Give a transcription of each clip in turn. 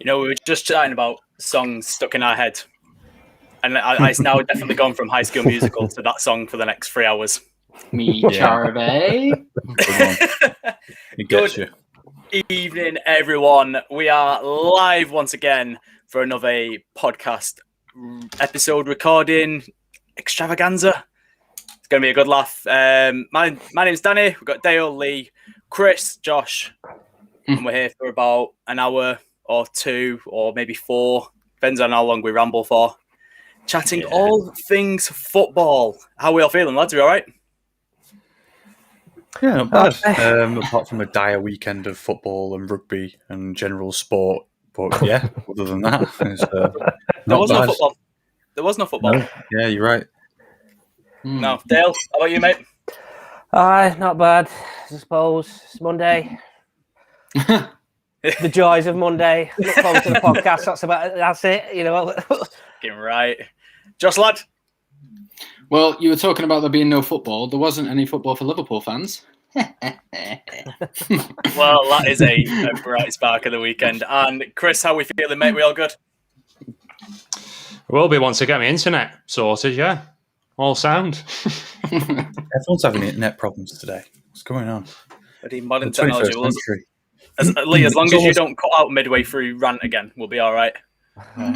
We were just chatting about songs stuck in our head. And it's now definitely gone from High School Musical to that song for the next 3 hours. Me, Charlie. Good evening, everyone. We are live once again for another podcast episode recording extravaganza. It's going to be a good laugh. My name's Danny. We've got Dale, Lee, Chris, Josh, and we're here for about an hour or two or maybe 4. Depends on how long we ramble for. Chatting all things football. How are we all feeling, lads? Are we all right? Yeah, not bad. Apart from a dire weekend of football and rugby and general sport. But yeah, other than that, it's, there was no football. There was no football. No. Yeah, you're right. No. Dale, how about you, mate? Not bad, I suppose. It's Monday. The joys of Monday. Look forward to the podcast. That's it, Getting right. Josh, lad? Well, you were talking about there being no football. There wasn't any football for Liverpool fans. Well, that is a bright spark of the weekend. And Chris, how are we feeling, mate? We all good? Will be once I get my internet sorted, yeah. All sound. Everyone's having internet problems today. What's going on? Modern technology. Lee, as long as you don't cut out midway through rant again, we'll be all right.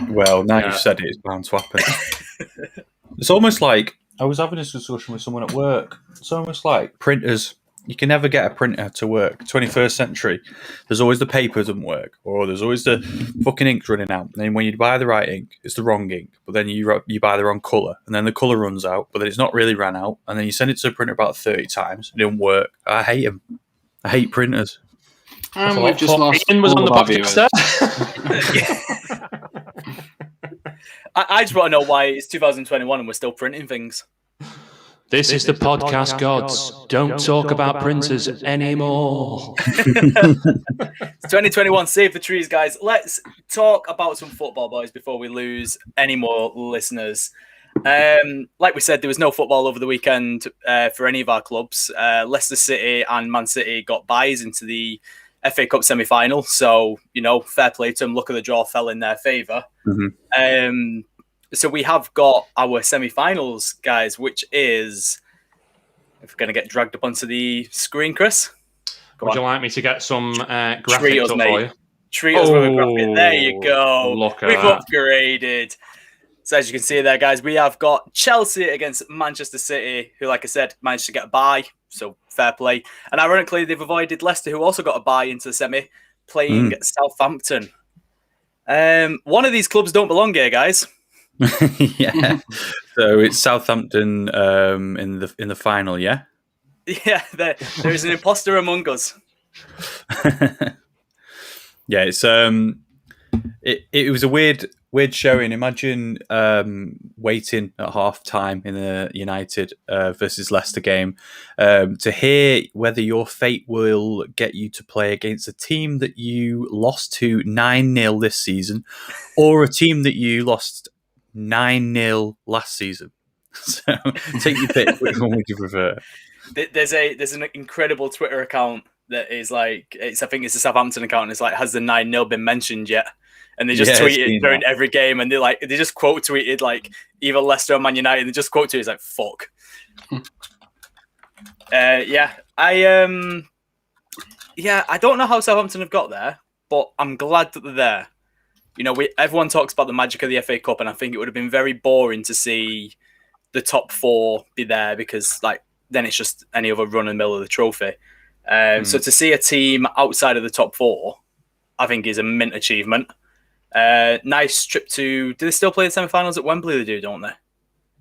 Well, now you've said it, it's bound to happen. It's almost like I was having this discussion with someone at work. It's almost like printers. You can never get a printer to work. 21st century, there's always the paper doesn't work, or there's always the fucking ink running out. And then when you buy the right ink, it's the wrong ink. But then you buy the wrong colour, and then the colour runs out, but then it's not really ran out. And then you send it to a printer about 30 times. It didn't work. I hate them. I hate printers. And we've just lost Ian was on the podcast. I just want to know why it's 2021 and we're still printing things. This is the podcast gods. Don't talk about printers anymore. It's 2021. Save the trees, guys. Let's talk about some football, boys, before we lose any more listeners. Like we said, there was no football over the weekend for any of our clubs. Leicester City and Man City got buys into the FA Cup semi-final, so fair play to them. Luck of the draw fell in their favour. Mm-hmm. So we have got our semi-finals, guys, which is if we're going to get dragged up onto the screen, Chris. Would you like me to get some graphics Treat us, up mate. for you? Treat us with a graphic. There you go. Look at We've that. upgraded. So as you can see there, guys, we have got Chelsea against Manchester City, who, like I said, managed to get a bye. So fair play. And ironically, they've avoided Leicester, who also got a bye into the semi, playing Southampton. One of these clubs don't belong here, guys. Yeah. So it's Southampton in the final, yeah? Yeah, there is an imposter among us. Yeah, it's it was a weird showing. Imagine waiting at half time in the United versus Leicester game to hear whether your fate will get you to play against a team that you lost to 9-0 this season, or a team that you lost 9-0 last season. So take your pick. Which one would you prefer? There's an incredible Twitter account that is like, I think it's a Southampton account, and it's like, has the 9-0 been mentioned yet? And they just tweet it during every game, and they just quote tweeted like either Leicester or Man United, and they just quote tweeted, it's like fuck. I don't know how Southampton have got there, but I'm glad that they're there. Everyone talks about the magic of the FA Cup, and I think it would have been very boring to see the top 4 be there, because then it's just any other run in the middle of the trophy. So to see a team outside of the top 4, I think is a mint achievement. Nice trip to. Do they still play the semi-finals at Wembley? They do, don't they?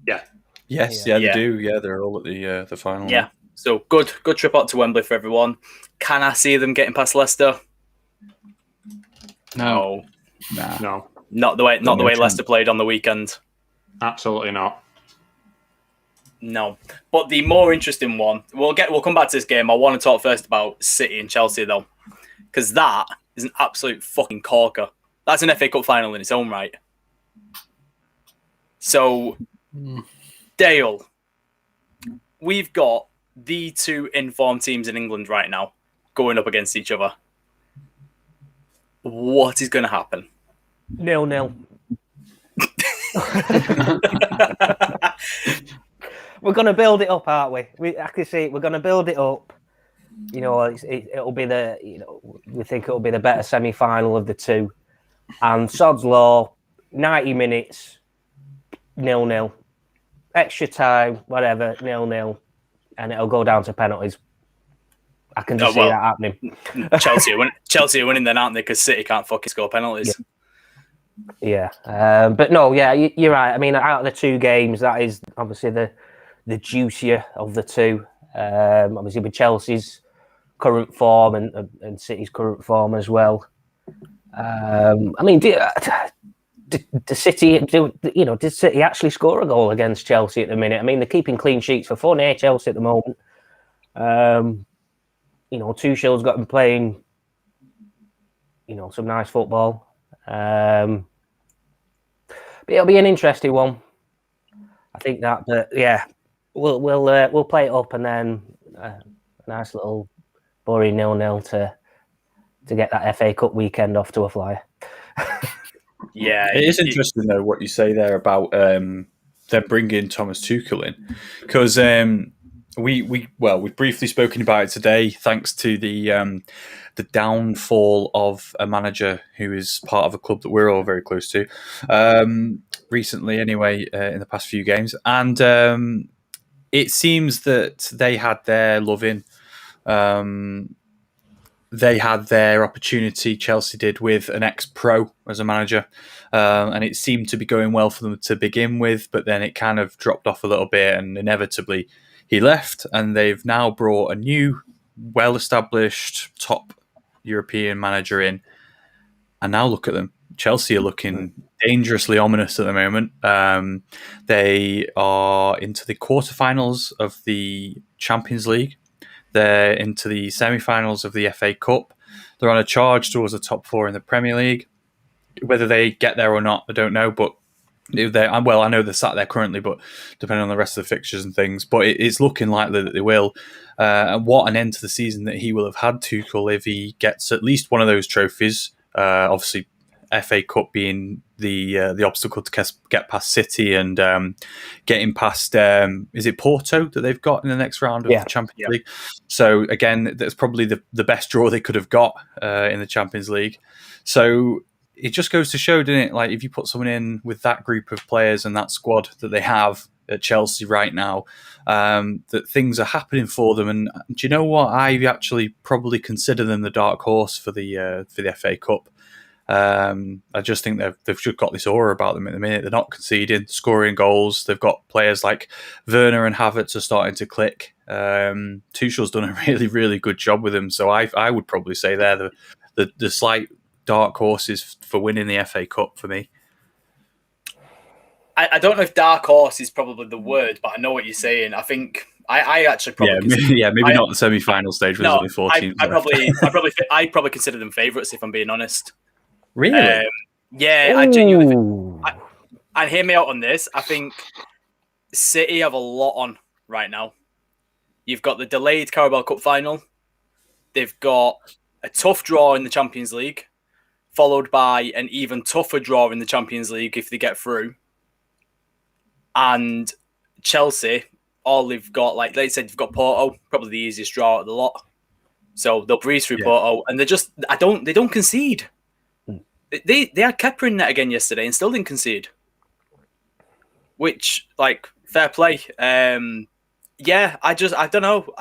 Yeah. Yes, yeah, they do. Yeah, they're all at the final. Yeah. So good trip out to Wembley for everyone. Can I see them getting past Leicester? No. No. Not the way Leicester played on the weekend. Absolutely not. No. But the more interesting one, we'll come back to this game. I want to talk first about City and Chelsea though, because that is an absolute fucking corker. That's an FA Cup final in its own right. So, Dale, we've got the 2 informed teams in England right now going up against each other. What is going to happen? 0-0. We're going to build it up, aren't we? I can see it. We're going to build it up. You know, it'll be we think it'll be the better semi-final of the two. And sod's law, 90 minutes, 0-0. Extra time, whatever, 0-0. And it'll go down to penalties. I can just see that happening. Chelsea are winning then, aren't they? Because City can't fucking score penalties. Yeah. But no, yeah, you're right. I mean, out of the two games, that is obviously the juicier of the two. Obviously, with Chelsea's current form and City's current form as well. I mean, did City, did City actually score a goal against Chelsea at the minute? I mean, they're keeping clean sheets for fun here, Chelsea at the moment. Tuchel's got them playing, some nice football. But it'll be an interesting one. I think that, but yeah, we'll play it up and then a nice little boring 0-0 to get that FA Cup weekend off to a flyer. Yeah, it is interesting though what you say there about them bringing Thomas Tuchel in, because we've briefly spoken about it today, thanks to the downfall of a manager who is part of a club that we're all very close to, recently anyway, in the past few games, and it seems that they had their loving. They had their opportunity, Chelsea did, with an ex-pro as a manager, and it seemed to be going well for them to begin with, but then it kind of dropped off a little bit, and inevitably he left, and they've now brought a new, well-established, top European manager in, and now look at them. Chelsea are looking dangerously ominous at the moment. They are into the quarterfinals of the Champions League. They're into the semi-finals of the FA Cup. They're on a charge towards the top four in the Premier League. Whether they get there or not, I don't know. But I know they're sat there currently, but depending on the rest of the fixtures and things. But it's looking likely that they will. And what an end to the season that he will have had, Tuchel, if he gets at least one of those trophies. Obviously, FA Cup being the obstacle to get past City and getting past is it Porto that they've got in the next round of the Champions League. So again, that's probably the best draw they could have got in the Champions League. So it just goes to show, doesn't it? Like if you put someone in with that group of players and that squad that they have at Chelsea right now, that things are happening for them. And do you know what? I actually probably consider them the dark horse for the FA Cup. I just think they've just got this aura about them at the minute. They're not conceding, scoring goals. They've got players like Werner and Havertz are starting to click. Tuchel's done a really, really good job with them. So I would probably say they're the slight dark horses for winning the FA Cup for me. I don't know if dark horse is probably the word, but I know what you're saying. I think I actually probably maybe not the semi-final stage. There's only 14. I probably consider them favourites if I'm being honest. Really? Yeah, I genuinely think, and hear me out on this. I think City have a lot on right now. You've got the delayed Carabao Cup final. They've got a tough draw in the Champions League, followed by an even tougher draw in the Champions League if they get through. And Chelsea, all they've got, like they said, you've got Porto, probably the easiest draw out of the lot. So they'll breeze through Porto, and they don't concede. They had Kepa in net again yesterday and still didn't concede. Which, fair play. I don't know.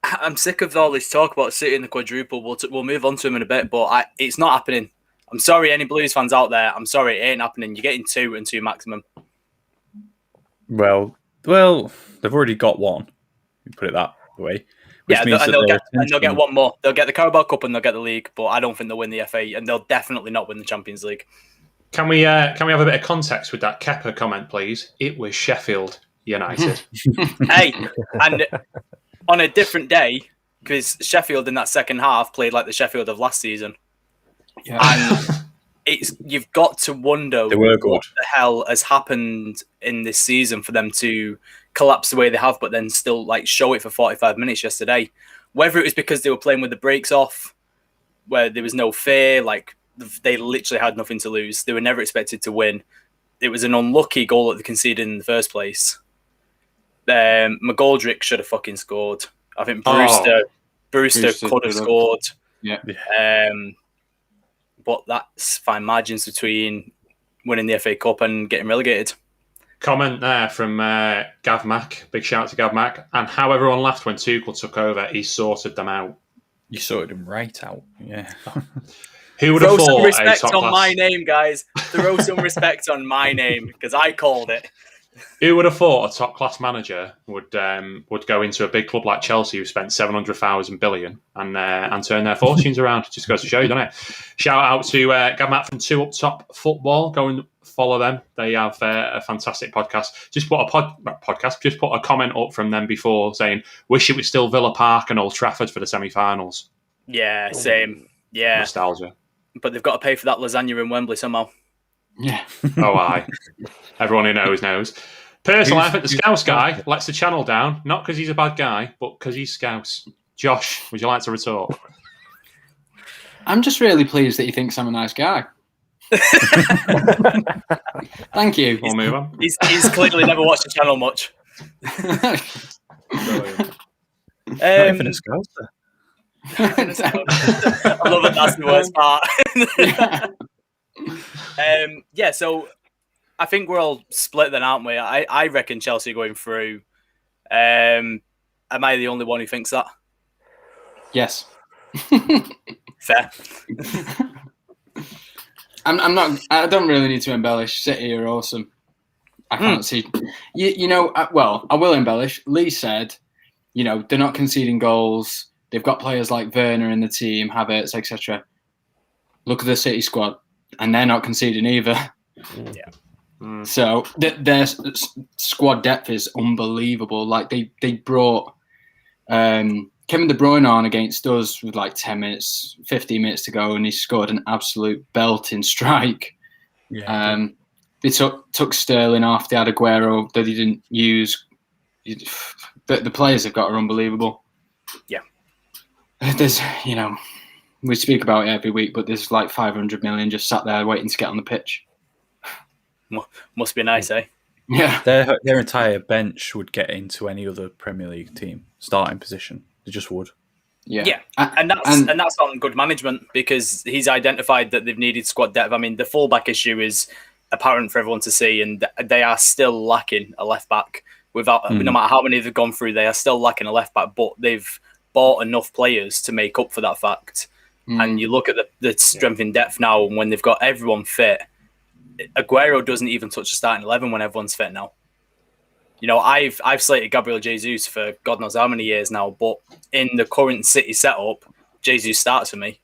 I'm sick of all this talk about City and the quadruple. We'll move on to them in a bit, but it's not happening. I'm sorry, any Blues fans out there. I'm sorry, it ain't happening. You're getting 2 and 2 maximum. Well, they've already got one. Put it that way. Yeah, they'll get one more. They'll get the Carabao Cup and they'll get the league, but I don't think they'll win the FA, and they'll definitely not win the Champions League. Can we have a bit of context with that Kepa comment, please? It was Sheffield United. Hey, and on a different day, because Sheffield in that second half played like the Sheffield of last season. Yeah. And you've got to wonder what the hell has happened in this season for them to collapse the way they have, but then still show it for 45 minutes yesterday. Whether it was because they were playing with the brakes off, where there was no fear, they literally had nothing to lose. They were never expected to win. It was an unlucky goal that they conceded in the first place. McGoldrick should have fucking scored. I think Brewster could have scored. Yeah. But that's fine margins between winning the FA Cup and getting relegated. Comment there from Gav Mack. Big shout out to Gav Mack. And how everyone laughed when Tuchel took over, he sorted them out. You sorted them right out. Yeah. Who would have Throw some thought respect a on top-class... my name, guys. Throw some respect on my name because I called it. Who would have thought a top-class manager would go into a big club like Chelsea, who spent 700,000 billion, and turn their fortunes around? Just goes to show you, doesn't it? Shout out to Gav Matt from 2 Up Top Football. Go and follow them. They have a fantastic podcast. Just put Just put a comment up from them before saying, "Wish it was still Villa Park and Old Trafford for the semi-finals." Yeah, same. Yeah, nostalgia. But they've got to pay for that lasagna in Wembley somehow. Yeah. Oh, aye. Everyone who knows. Personally, I think the Scouse guy lets the channel down, not because he's a bad guy, but because he's Scouse. Josh, would you like to retort? I'm just really pleased that he thinks I'm a nice guy. Thank you. We'll move on. He's clearly never watched the channel much. Not even a Scouser. I love it. That's the worst part. So I think we're all split then, aren't we? I reckon Chelsea are going through. Am I the only one who thinks that? Yes. Fair. I'm not. I don't really need to embellish. City are awesome. I can't see. Well, I will embellish. Lee said, they're not conceding goals. They've got players like Werner in the team, Havertz, etc. Look at the City squad, and they're not conceding either. Yeah. So their squad depth is unbelievable. Like they brought Kevin De Bruyne on against us with like 10 minutes, 15 minutes to go, and he scored an absolute belting strike. Yeah. They took Sterling off. They had Aguero that he didn't use. The players they've got are unbelievable. Yeah. There's, we speak about it every week, but there's like 500 million just sat there waiting to get on the pitch. Must be nice, eh? Yeah. Their entire bench would get into any other Premier League team starting position. They just would. Yeah. And that's on good management because he's identified that they've needed squad depth. I mean, the fullback issue is apparent for everyone to see, and they are still lacking a left back. No matter how many they've gone through, they are still lacking a left back. But they've bought enough players to make up for that fact. And you look at the strength in depth now, and when they've got everyone fit, Aguero doesn't even touch the starting 11 when everyone's fit now. I've slated Gabriel Jesus for God knows how many years now, but in the current City setup, Jesus starts for me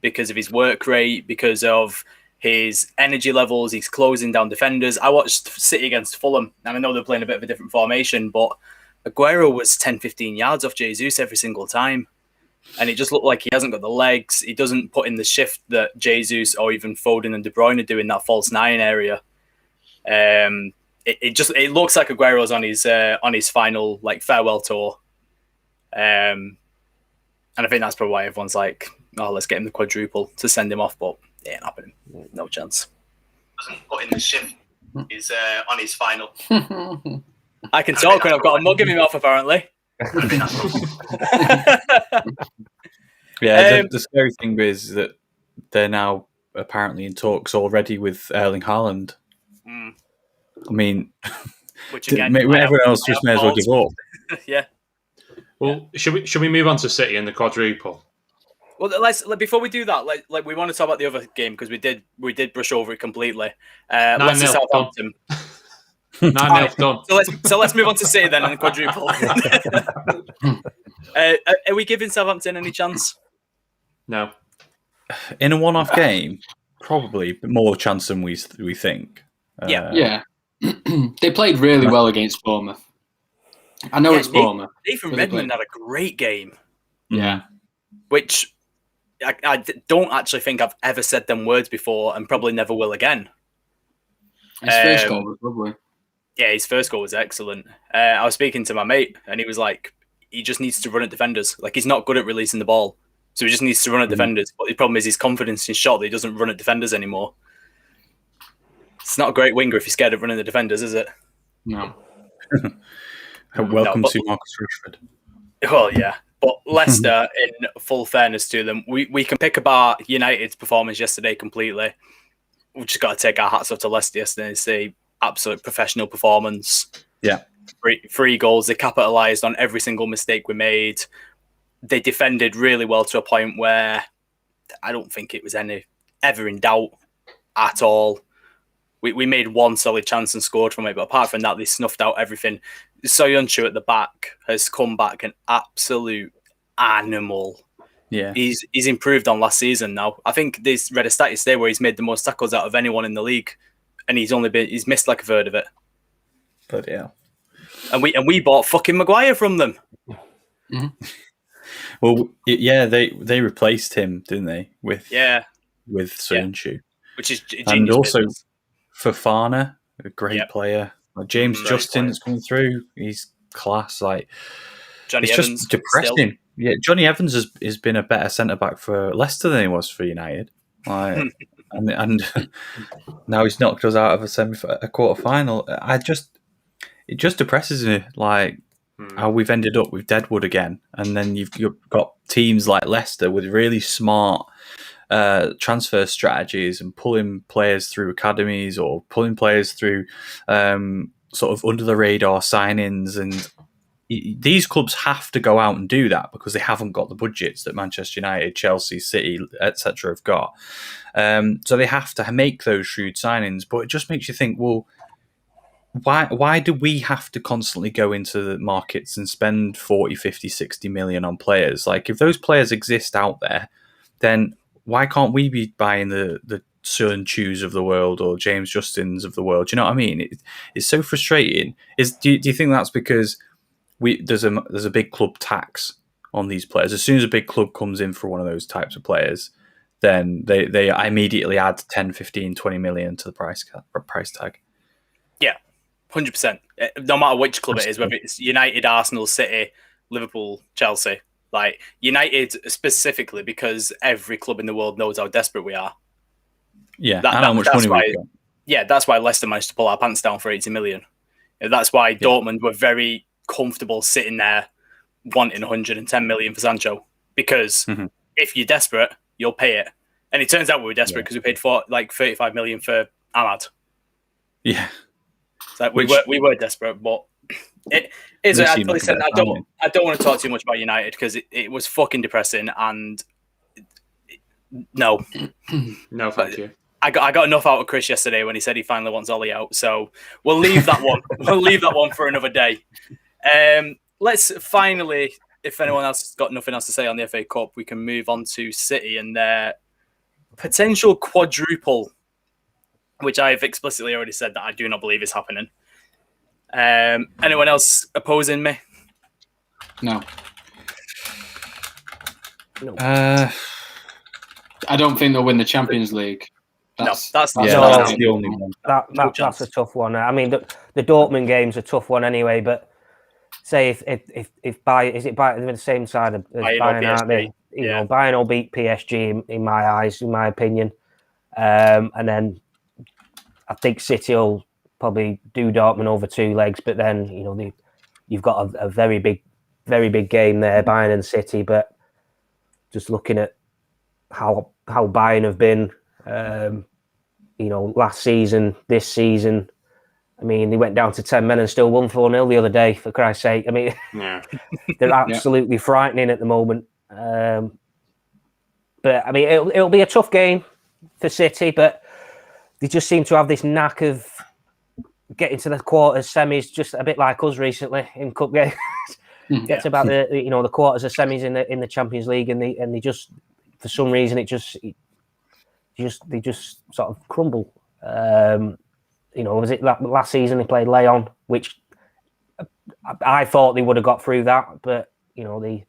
because of his work rate, because of his energy levels. He's closing down defenders. I watched City against Fulham, and I know they're playing a bit of a different formation, but Aguero was 10, 15 yards off Jesus every single time. And it just looked like he hasn't got the legs. He doesn't put in the shift that Jesus or even Foden and De Bruyne do in that false 9 area. It looks like Aguero's on his final farewell tour. And I think that's probably why everyone's like, oh, let's get him the quadruple to send him off, but it ain't happening. No chance. Doesn't put in the shift. He's on his final. I can talk when I've got a mug in my mouth, apparently. The scary thing is that they're now apparently in talks already with Erling Haaland. I mean, which again, everyone else just may as well give up. Yeah. Well, should we move on to City and the quadruple? Well, before we do that, we want to talk about the other game because we did brush over it completely. Let's Southampton. 9-0 done. So let's move on to City then and the quadruple. Are we giving Southampton any chance? No. In a one-off game, probably, but more chance than we think. Yeah. They played really well against Bournemouth. I know it's Bournemouth. Nathan Redmond had a great game. Yeah. Which I don't actually think I've ever said them words before and probably never will again. His first goal was lovely. Yeah, his first goal was excellent. I was speaking to my mate and he was like, he just needs to run at defenders. Like, he's not good at releasing the ball. So he just needs to run at defenders. But the problem is his confidence in shot that he doesn't run at defenders anymore. It's not a great winger if you're scared of running the defenders, is it? No. Welcome to Marcus Rashford. Well, yeah. But Leicester, in full fairness to them, we can pick apart United's performance yesterday completely. We've just got to take our hats off to Leicester yesterday and say absolute professional performance. Yeah. Three goals. They capitalised on every single mistake we made. They defended really well to a point where I don't think it was ever in doubt at all. We made one solid chance and scored from it, but apart from that, they snuffed out everything. Soyuncu at the back has come back an absolute animal. Yeah, he's improved on last season now. I think this read a stat today where he's made the most tackles out of anyone in the league, and he's missed like a third of it. But yeah, and we bought fucking Maguire from them. Mm-hmm. Well, yeah, they replaced him, didn't they? With Soyuncu, which is genius and also business. Fofana, a great player. Like James Justin's coming through. He's class. Like Johnny it's Evans just depressing. Still. Yeah, Johnny Evans has been a better centre back for Leicester than he was for United. Like, and now he's knocked us out of a quarter final. It just depresses me. Like how we've ended up with Deadwood again, and then you've got teams like Leicester with really smart transfer strategies and pulling players through academies or pulling players through sort of under the radar signings, and these clubs have to go out and do that because they haven't got the budgets that Manchester United, Chelsea, City, etc. have got. So they have to make those shrewd signings, but it just makes you think, well, why do we have to constantly go into the markets and spend 40, 50, 60 million on players? Like, if those players exist out there, then why can't we be buying the Soyuncu of the world or James Justins of the world? Do you know what I mean? It's so frustrating. Do you think that's because there's a big club tax on these players? As soon as a big club comes in for one of those types of players, then they immediately add 10, 15, 20 million to the price tag. Yeah, 100%. No matter which club it is, whether it's United, Arsenal, City, Liverpool, Chelsea. Like United specifically, because every club in the world knows how desperate we are. Yeah, and how much money we've got. Yeah, that's why Leicester managed to pull our pants down for 80 million. That's why Dortmund were very comfortable sitting there wanting 110 million for Sancho, because if you're desperate, you'll pay it. And it turns out we were desperate because we paid for like 35 million for Ahmad. Yeah, so we were desperate, but it is. I don't want to talk too much about United because it was fucking depressing. And no, thank you. I got enough out of Chris yesterday when he said he finally wants Ollie out. So we'll leave that one. We'll leave that one for another day. Let's finally, if anyone else has got nothing else to say on the FA Cup, we can move on to City and their potential quadruple, which I've explicitly already said that I do not believe is happening. Anyone else opposing me? No. I don't think they'll win the Champions League. That's the only one. That's a tough one. I mean, the Dortmund game's a tough one anyway. But say if Bayern with the same side as Bayern, aren't they? You know, Bayern will beat PSG in my eyes, in my opinion. And then I think City will probably do Dortmund over two legs. But then you've got a very big game there, Bayern and City. But just looking at how Bayern have been, last season, this season, I mean, they went down to 10 men and still won 4-0 the other day, for Christ's sake. I mean, they're absolutely frightening at the moment. But I mean, it'll be a tough game for City, but they just seem to have this knack of getting to the quarters, semis, just a bit like us recently in cup games. Get to about the quarters of semis in the Champions League, and they just, for some reason, they just sort of crumble. Was it last season they played Lyon, which I thought they would have got through that, but they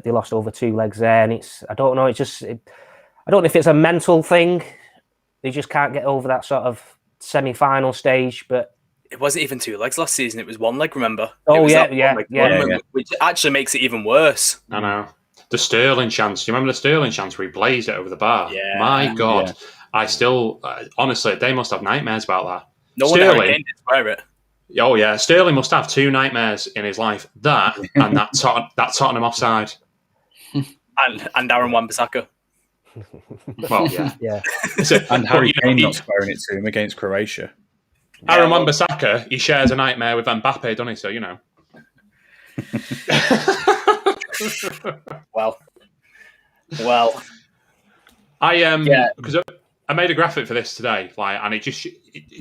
lost over two legs there, and I don't know. I don't know if it's a mental thing. They just can't get over that sort of semi-final stage, but. It wasn't even two legs last season. It was one leg, remember? Oh, yeah. Which actually makes it even worse. I know. The Sterling chance. Do you remember the Sterling chance where he blazed it over the bar? Yeah. My God. Yeah. I still, honestly, they must have nightmares about that. No one Harry Sterling, Kane did swear it. oh yeah, Sterling must have 2 nightmares in his life. That and that Tottenham offside. And Darren Wan-Bissaka. Well, yeah. Yeah. And Harry Kane not swearing it to him against Croatia. Aaron Wan-Bissaka, he shares a nightmare with Mbappe, doesn't he? So, you know. Well. Because I made a graphic for this today, and it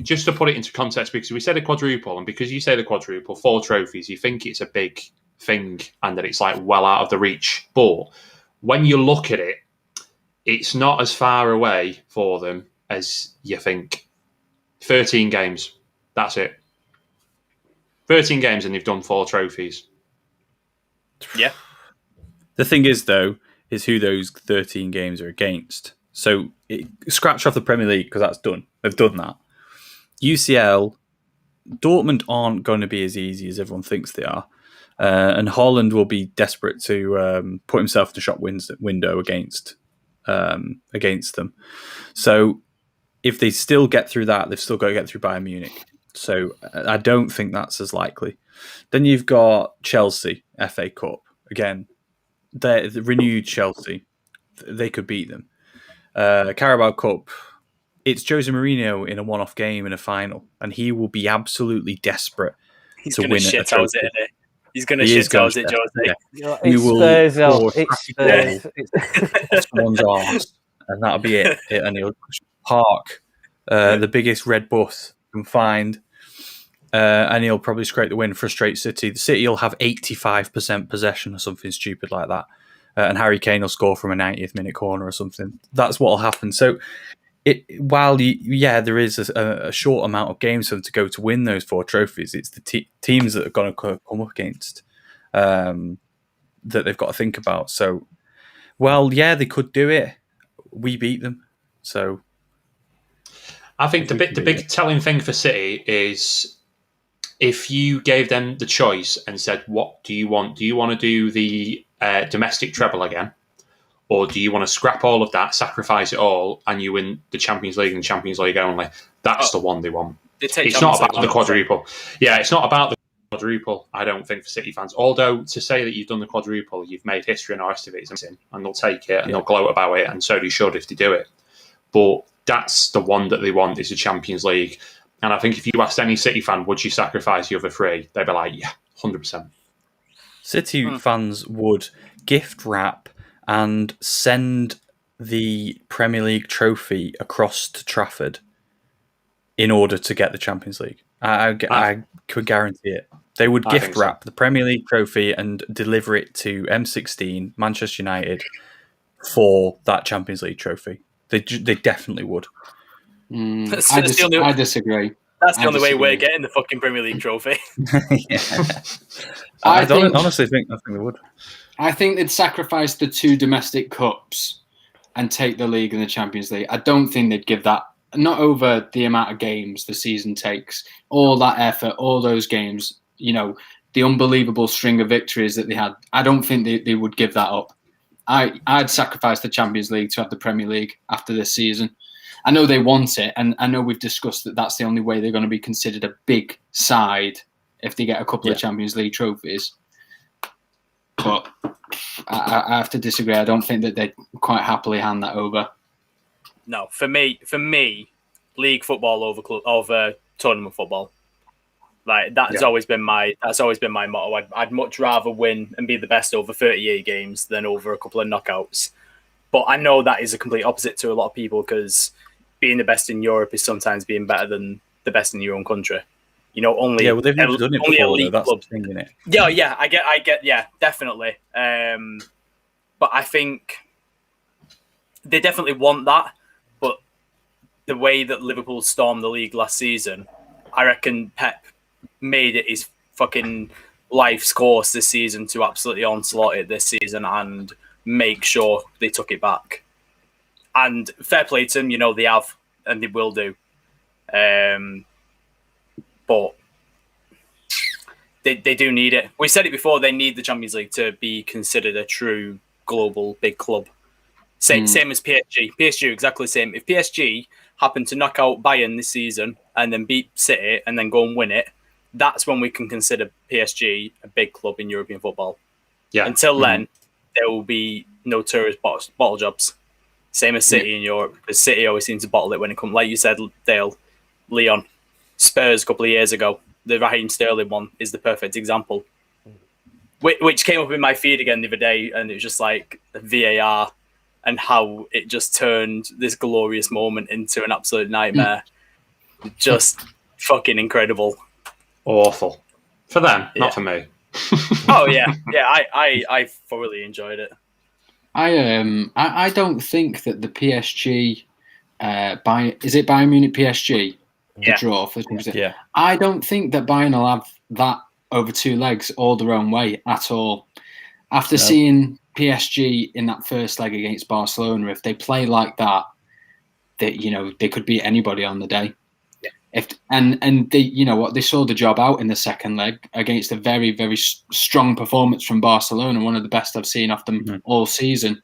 just to put it into context, because we said a quadruple, and because you say the quadruple, 4 trophies, you think it's a big thing and that it's like well out of the reach. But when you look at it, it's not as far away for them as you think. 13 games, that's it. 13 games and they've done 4 trophies. Yeah. The thing is, though, is who those 13 games are against. So scratch off the Premier League because that's done. They've done that. UCL, Dortmund aren't going to be as easy as everyone thinks they are. And Haaland will be desperate to put himself in the shop window against them. So if they still get through that, they've still got to get through Bayern Munich. So I don't think that's as likely. Then you've got Chelsea, FA Cup. Again, they're the renewed Chelsea. They could beat them. Carabao Cup, it's Jose Mourinho in a one-off game in a final, and he will be absolutely desperate to win it. He's going to shit-house it, Jose. Yeah. He will It's someone's arse, and that'll be it. And he'll park the biggest red bus he can find, and he'll probably scrape the win, frustrate City. The City will have 85% possession or something stupid like that. And Harry Kane will score from a 90th minute corner or something. That's what will happen. So, while there is a short amount of games for them to go to win those 4 trophies, it's the teams that are going to come up against that they've got to think about. So, they could do it. We beat them. So, I think the big telling thing for City is if you gave them the choice and said, "What do you want? Do you want to do the domestic treble again, or do you want to scrap all of that, sacrifice it all, and you win the Champions League and Champions League only?" That's the one they want. It's not about the quadruple. Yeah, it's not about the quadruple, I don't think, for City fans. Although, to say that you've done the quadruple, you've made history and the rest of it is amazing, and they'll take it and they'll gloat about it, and so they should if they do it. But that's the one that they want, is the Champions League. And I think if you asked any City fan, would you sacrifice the other 3? They'd be like, yeah, 100%. City fans would gift wrap and send the Premier League trophy across to Trafford in order to get the Champions League. I could guarantee it. They would gift wrap the Premier League trophy and deliver it to M16, Manchester United, for that Champions League trophy. They definitely would. I disagree. That's the only way we're getting the fucking Premier League trophy. I honestly think they would. I think they'd sacrifice the 2 domestic cups and take the league and the Champions League. I don't think they'd give that, not over the amount of games the season takes, all that effort, all those games, the unbelievable string of victories that they had. I don't think they would give that up. I'd sacrifice the Champions League to have the Premier League after this season. I know they want it, and I know we've discussed that that's the only way they're going to be considered a big side if they get a couple of Champions League trophies. But I have to disagree. I don't think that they'd quite happily hand that over. No, for me, league football over tournament football. Like that's always been my motto. I'd much rather win and be the best over 38 games than over a couple of knockouts. But I know that is a complete opposite to a lot of people, because being the best in Europe is sometimes being better than the best in your own country. They've never done it before, though. That's the thing, isn't it? Yeah, I get, yeah, definitely. But I think they definitely want that. But the way that Liverpool stormed the league last season, I reckon Pep made it his fucking life's course this season to absolutely onslaught it this season and make sure they took it back. And fair play to them, they have and they will do. But they do need it. We said it before, they need the Champions League to be considered a true global big club. Same as PSG. PSG exactly the same. If PSG happen to knock out Bayern this season and then beat City and then go and win it, that's when we can consider PSG a big club in European football. Yeah. Until then, there will be no tourist bottle jobs. Same as City in Europe, because City always seems to bottle it when it comes. Like you said, Dale, Leon, Spurs a couple of years ago, the Raheem Sterling one is the perfect example. Which came up in my feed again the other day, and it was just like the VAR and how it just turned this glorious moment into an absolute nightmare. Just fucking incredible. Awful. For them, not for me. Oh yeah. I thoroughly enjoyed it. I don't think that the PSG is it Bayern Munich PSG the draw for Yeah. I don't think that Bayern will have that over 2 legs all their own way at all. After seeing PSG in that first leg against Barcelona, if they play like that, they could beat anybody on the day. Yeah. And they, you know what, they saw the job out in the second leg against a very, very strong performance from Barcelona, one of the best I've seen off them all season.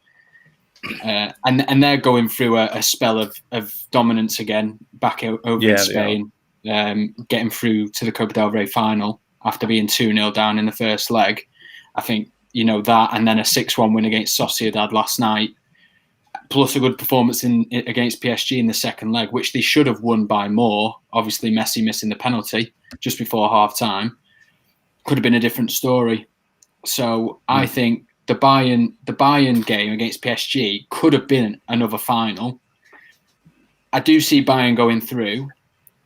And they're going through a spell of dominance again, back over in Spain, getting through to the Copa del Rey final after being 2-0 down in the first leg. I think, that, and then a 6-1 win against Sociedad last night, plus a good performance against PSG in the second leg, which they should have won by more. Obviously, Messi missing the penalty just before half-time. Could have been a different story. So I think the Bayern game against PSG could have been another final. I do see Bayern going through,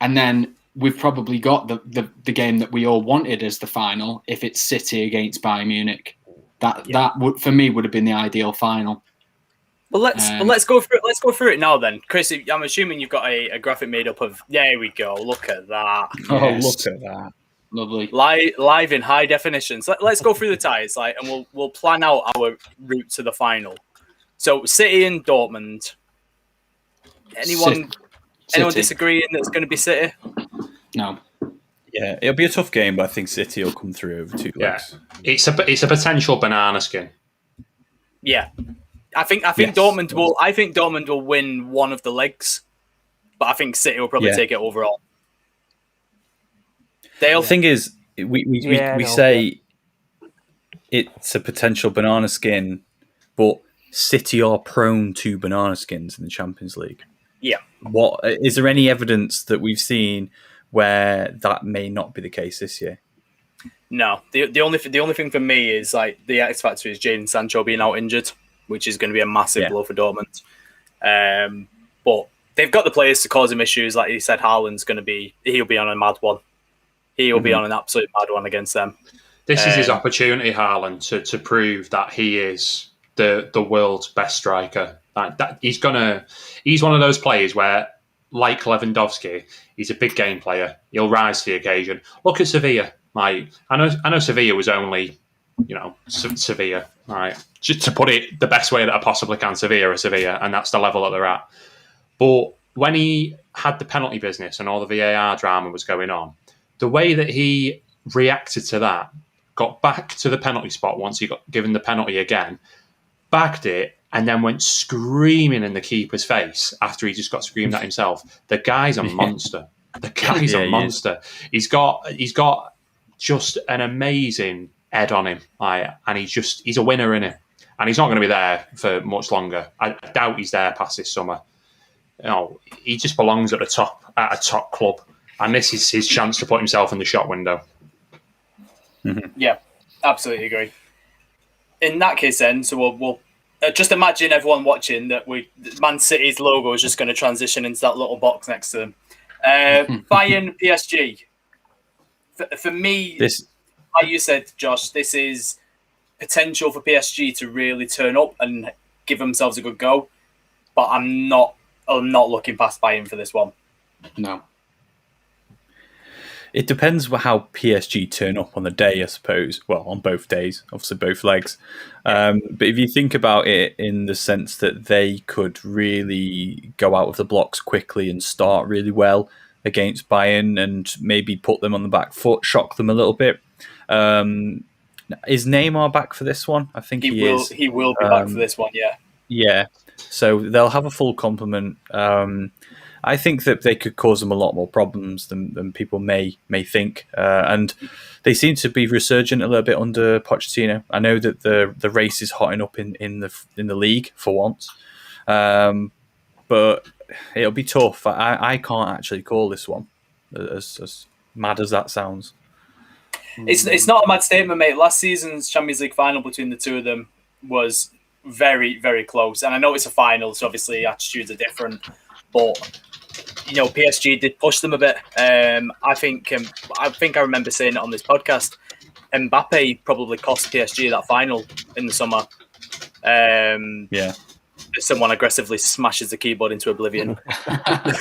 and then we've probably got the game that we all wanted as the final if it's City against Bayern Munich. That would, for me, would have been the ideal final. Well, let's go through it. Let's go through it now, then, Chris. I'm assuming you've got a graphic made up of. There we go. Look at that. Oh, look at that. Lovely. Live in high definition. So let's go through the ties, and we'll plan out our route to the final. So City and Dortmund. Anyone disagreeing that's going to be City? No. Yeah, it'll be a tough game, but I think City will come through over 2 legs. It's a potential banana skin. Yeah, I think Dortmund will. I think Dortmund will win one of the legs, but I think City will probably take it overall. The thing is, we say it's a potential banana skin, but City are prone to banana skins in the Champions League. Yeah. What is there any evidence that we've seen where that may not be the case this year? No. The only thing for me is like the X factor is Jadon Sancho being out injured, which is going to be a massive blow for Dortmund. But they've got the players to cause him issues. Like you said, Haaland's he'll be on a mad one. He'll be on an absolute mad one against them. This is his opportunity, Haaland, to prove that he is the world's best striker. He's one of those players where, like Lewandowski, he's a big game player. He'll rise to the occasion. Look at Sevilla. I know Sevilla was only, Sevilla. Right, just to put it the best way that I possibly can, Sevilla, and that's the level that they're at. But when he had the penalty business and all the VAR drama was going on, the way that he reacted to that, got back to the penalty spot once he got given the penalty again, bagged it, and then went screaming in the keeper's face after he just got screamed at himself. The guy's a monster. The guy's a monster. He's got just an amazing head on him, and he's a winner in it. And he's not going to be there for much longer. I doubt he's there past this summer. He just belongs at a top club, and this is his chance to put himself in the shop window. Mm-hmm. Yeah, absolutely agree. In that case, then, so we'll just imagine everyone watching that Man City's logo is just going to transition into that little box next to them. Bayern PSG. For me, like you said, Josh, this is potential for PSG to really turn up and give themselves a good go. But I'm not looking past Bayern for this one. No. It depends how PSG turn up on the day, I suppose. Well, on both days, obviously both legs. But if you think about it in the sense that they could really go out of the blocks quickly and start really well against Bayern and maybe put them on the back foot, shock them a little bit. Is Neymar back for this one? I think he is. He will be back for this one. Yeah. Yeah. So they'll have a full complement. I think that they could cause them a lot more problems than people may think. And they seem to be resurgent a little bit under Pochettino. I know that the race is hotting up in the league for once, but it'll be tough. I can't actually call this one, as mad as that sounds. It's not a mad statement, mate. Last season's Champions League final between the two of them was very, very close. And I know it's a final, so obviously attitudes are different. But PSG did push them a bit. I think I remember saying it on this podcast. Mbappe probably cost PSG that final in the summer. Yeah. Someone aggressively smashes the keyboard into oblivion. I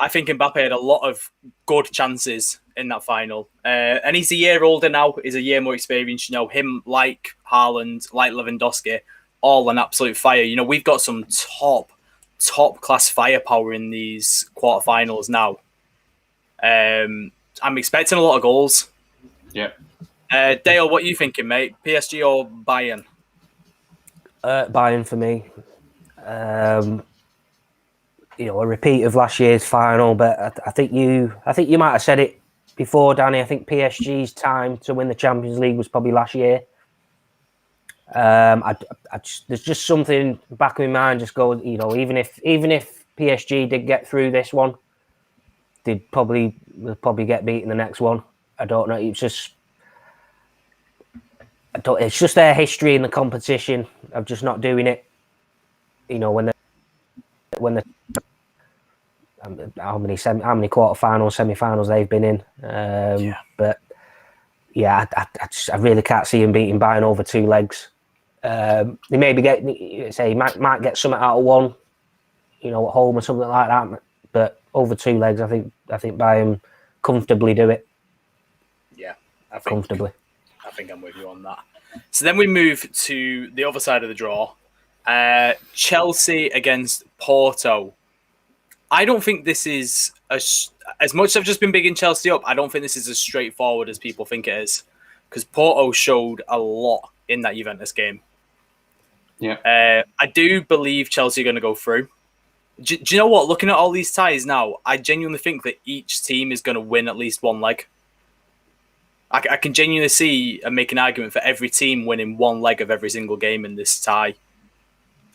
think Mbappe had a lot of good chances in that final. And he's a year older now. He's a year more experienced. Him, like Haaland, like Lewandowski, all an absolute fire. We've got some top class firepower in these quarterfinals now. I'm expecting a lot of goals. Yeah. Dale, what are you thinking, mate? PSG or Bayern? Bayern for me. A repeat of last year's final, but I think you might have said it before, Danny. I think PSG's time to win the Champions League was probably last year. There's just something back in my mind. Just go, even if PSG did get through this one, they'll probably get beaten the next one. I don't know. It's just their history in the competition of just not doing it. When the how many quarterfinals, semi-finals they've been in. But yeah, I really can't see him beating Bayern over two legs. They maybe might get something out of one, at home or something like that. But over two legs, I think Bayern comfortably do it. Yeah, comfortably. I think I'm with you on that. So then we move to the other side of the draw. Chelsea against Porto. I don't think this is as much as I've just been bigging Chelsea up. I don't think this is as straightforward as people think it is, because Porto showed a lot in that Juventus game. Yeah, I do believe Chelsea are going to go through. Do you know what? Looking at all these ties now, I genuinely think that each team is going to win at least one leg. I can genuinely see and make an argument for every team winning one leg of every single game in this tie.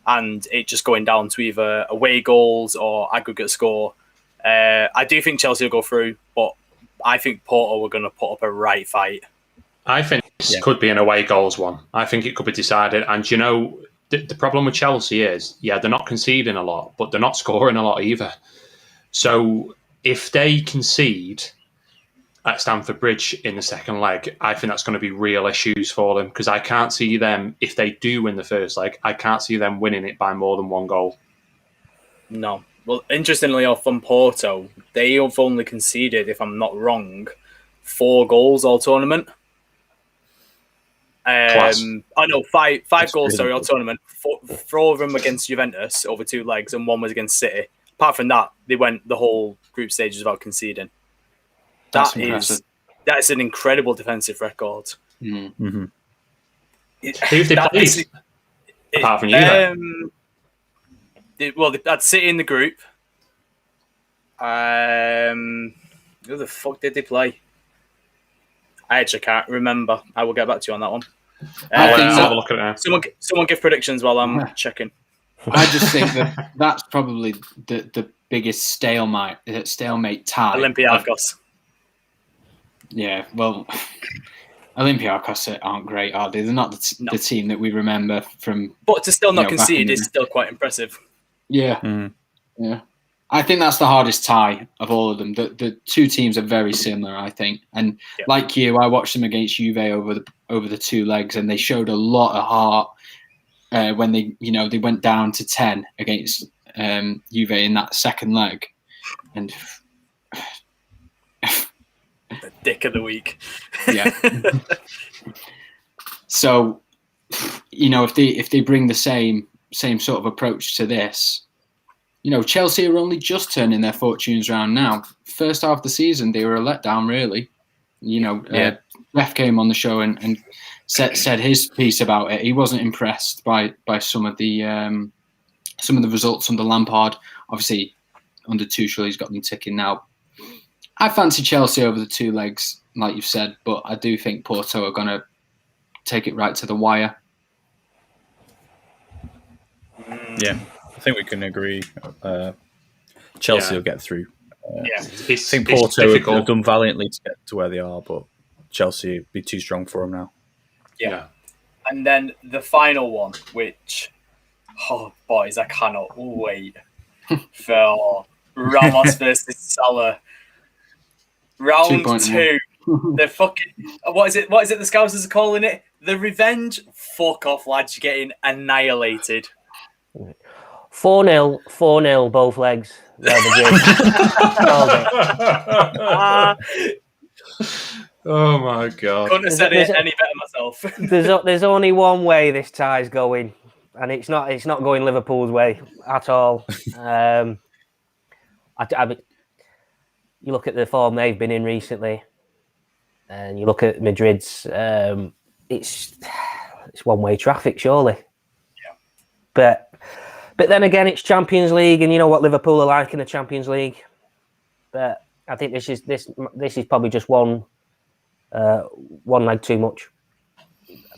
And it just going down to either away goals or aggregate score. I do think Chelsea will go through, but I think Porto are going to put up a right fight. I think this could be an away goals one. I think it could be decided. And the problem with Chelsea is, they're not conceding a lot, but they're not scoring a lot either. So if they concede at Stamford Bridge in the second leg, I think that's going to be real issues for them, because I can't see them, if they do win the first leg, I can't see them winning it by more than one goal. No. Well, interestingly enough, from Porto, they have only conceded, if I'm not wrong, 4 goals all tournament. Class. Five goals, all tournament. 4 of them against Juventus over 2 legs, and 1 was against City. Apart from that, they went the whole group stages without conceding. That's an incredible defensive record. Mm-hmm. Who've they played? Apart from you, they had City in the group. Who the fuck did they play? I actually can't remember. I will get back to you on that one. I'll have a look at it now. Someone give predictions while I'm checking. I just think that's probably the biggest stalemate tie. Olympiacos. Yeah, well, Olympiacos aren't great, are they? They're not the team that we remember from. But to still not concede is still quite impressive. Yeah, yeah. I think that's the hardest tie of all of them. The two teams are very similar, I think. And like you, I watched them against Juve over the 2 legs, and they showed a lot of heart when they went down to 10 against Juve in that second leg, and. The dick of the week. Yeah. So, if they bring the same sort of approach to this, Chelsea are only just turning their fortunes around now. First half of the season, they were a letdown, really. Jeff came on the show and said his piece about it. He wasn't impressed by some of the results under Lampard. Obviously, under Tuchel, he's got them ticking now. I fancy Chelsea over the two legs, like you've said, but I do think Porto are going to take it right to the wire. Yeah, I think we can agree. Chelsea will get through. I think Porto have done valiantly to get to where they are, but Chelsea would be too strong for them now. Yeah. And then the final one, which, oh boys, I cannot wait for Ramos versus Salah. Round 2. The fucking what is it the Scousers are calling it? The revenge. Fuck off, lads, you're getting annihilated. 4-0, both legs. Oh my god! Couldn't have said it any better myself. There's only one way this tie's going, and it's not going Liverpool's way at all. You look at the form they've been in recently, and you look at Madrid's. It's one-way traffic, surely. Yeah. But then again, it's Champions League, and you know what Liverpool are like in the Champions League. But I think this is probably just one leg too much,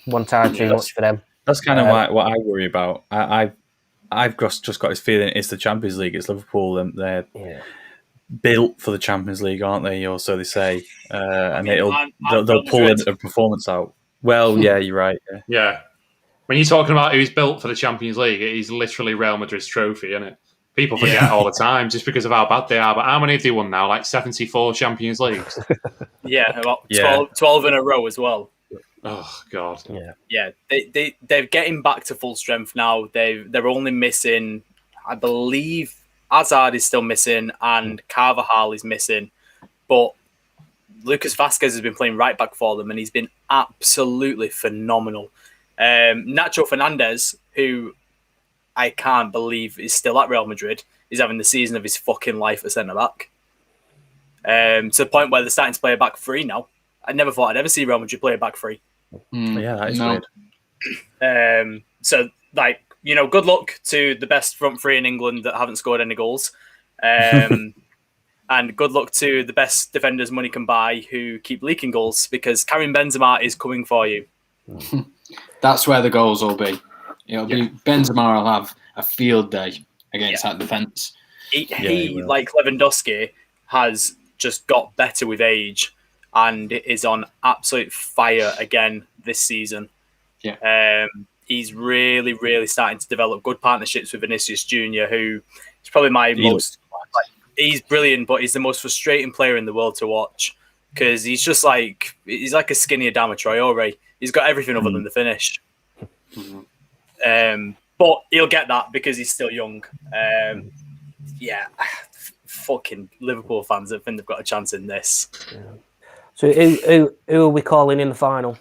one tie too much for them. That's kind of what I worry about. I've just got this feeling it's the Champions League, it's Liverpool, and they're built for the Champions League, aren't they? Or so they say, and they'll pull a performance out. Well, yeah, you're right. Yeah. When you're talking about who's built for the Champions League, it is literally Real Madrid's trophy, isn't it? People forget all the time just because of how bad they are. But how many have they won now? Like 74 Champions Leagues? About 12 in a row as well. Oh, God. Yeah. They're getting back to full strength now. They're only missing, I believe, Hazard is still missing and Carvajal is missing. But Lucas Vazquez has been playing right back for them and he's been absolutely phenomenal. Nacho Fernandez, who I can't believe is still at Real Madrid, is having the season of his fucking life at centre-back. To the point where they're starting to play a back three now. I never thought I'd ever see Real Madrid play a back three. Yeah, that is weird. So, good luck to the best front three in England that haven't scored any goals. And good luck to the best defenders money can buy who keep leaking goals, because Karim Benzema is coming for you. That's where the goals will be. It'll be Benzema will have a field day against that defence. He like Lewandowski, has just got better with age and is on absolute fire again this season. Yeah. He's really, really starting to develop good partnerships with Vinicius Jr., who is probably he's brilliant, but he's the most frustrating player in the world to watch because he's like a skinny Adama Traore. He's got everything other than the finish. But he'll get that because he's still young. Fucking Liverpool fans, I think they've got a chance in this. Yeah. So who are we calling in the final?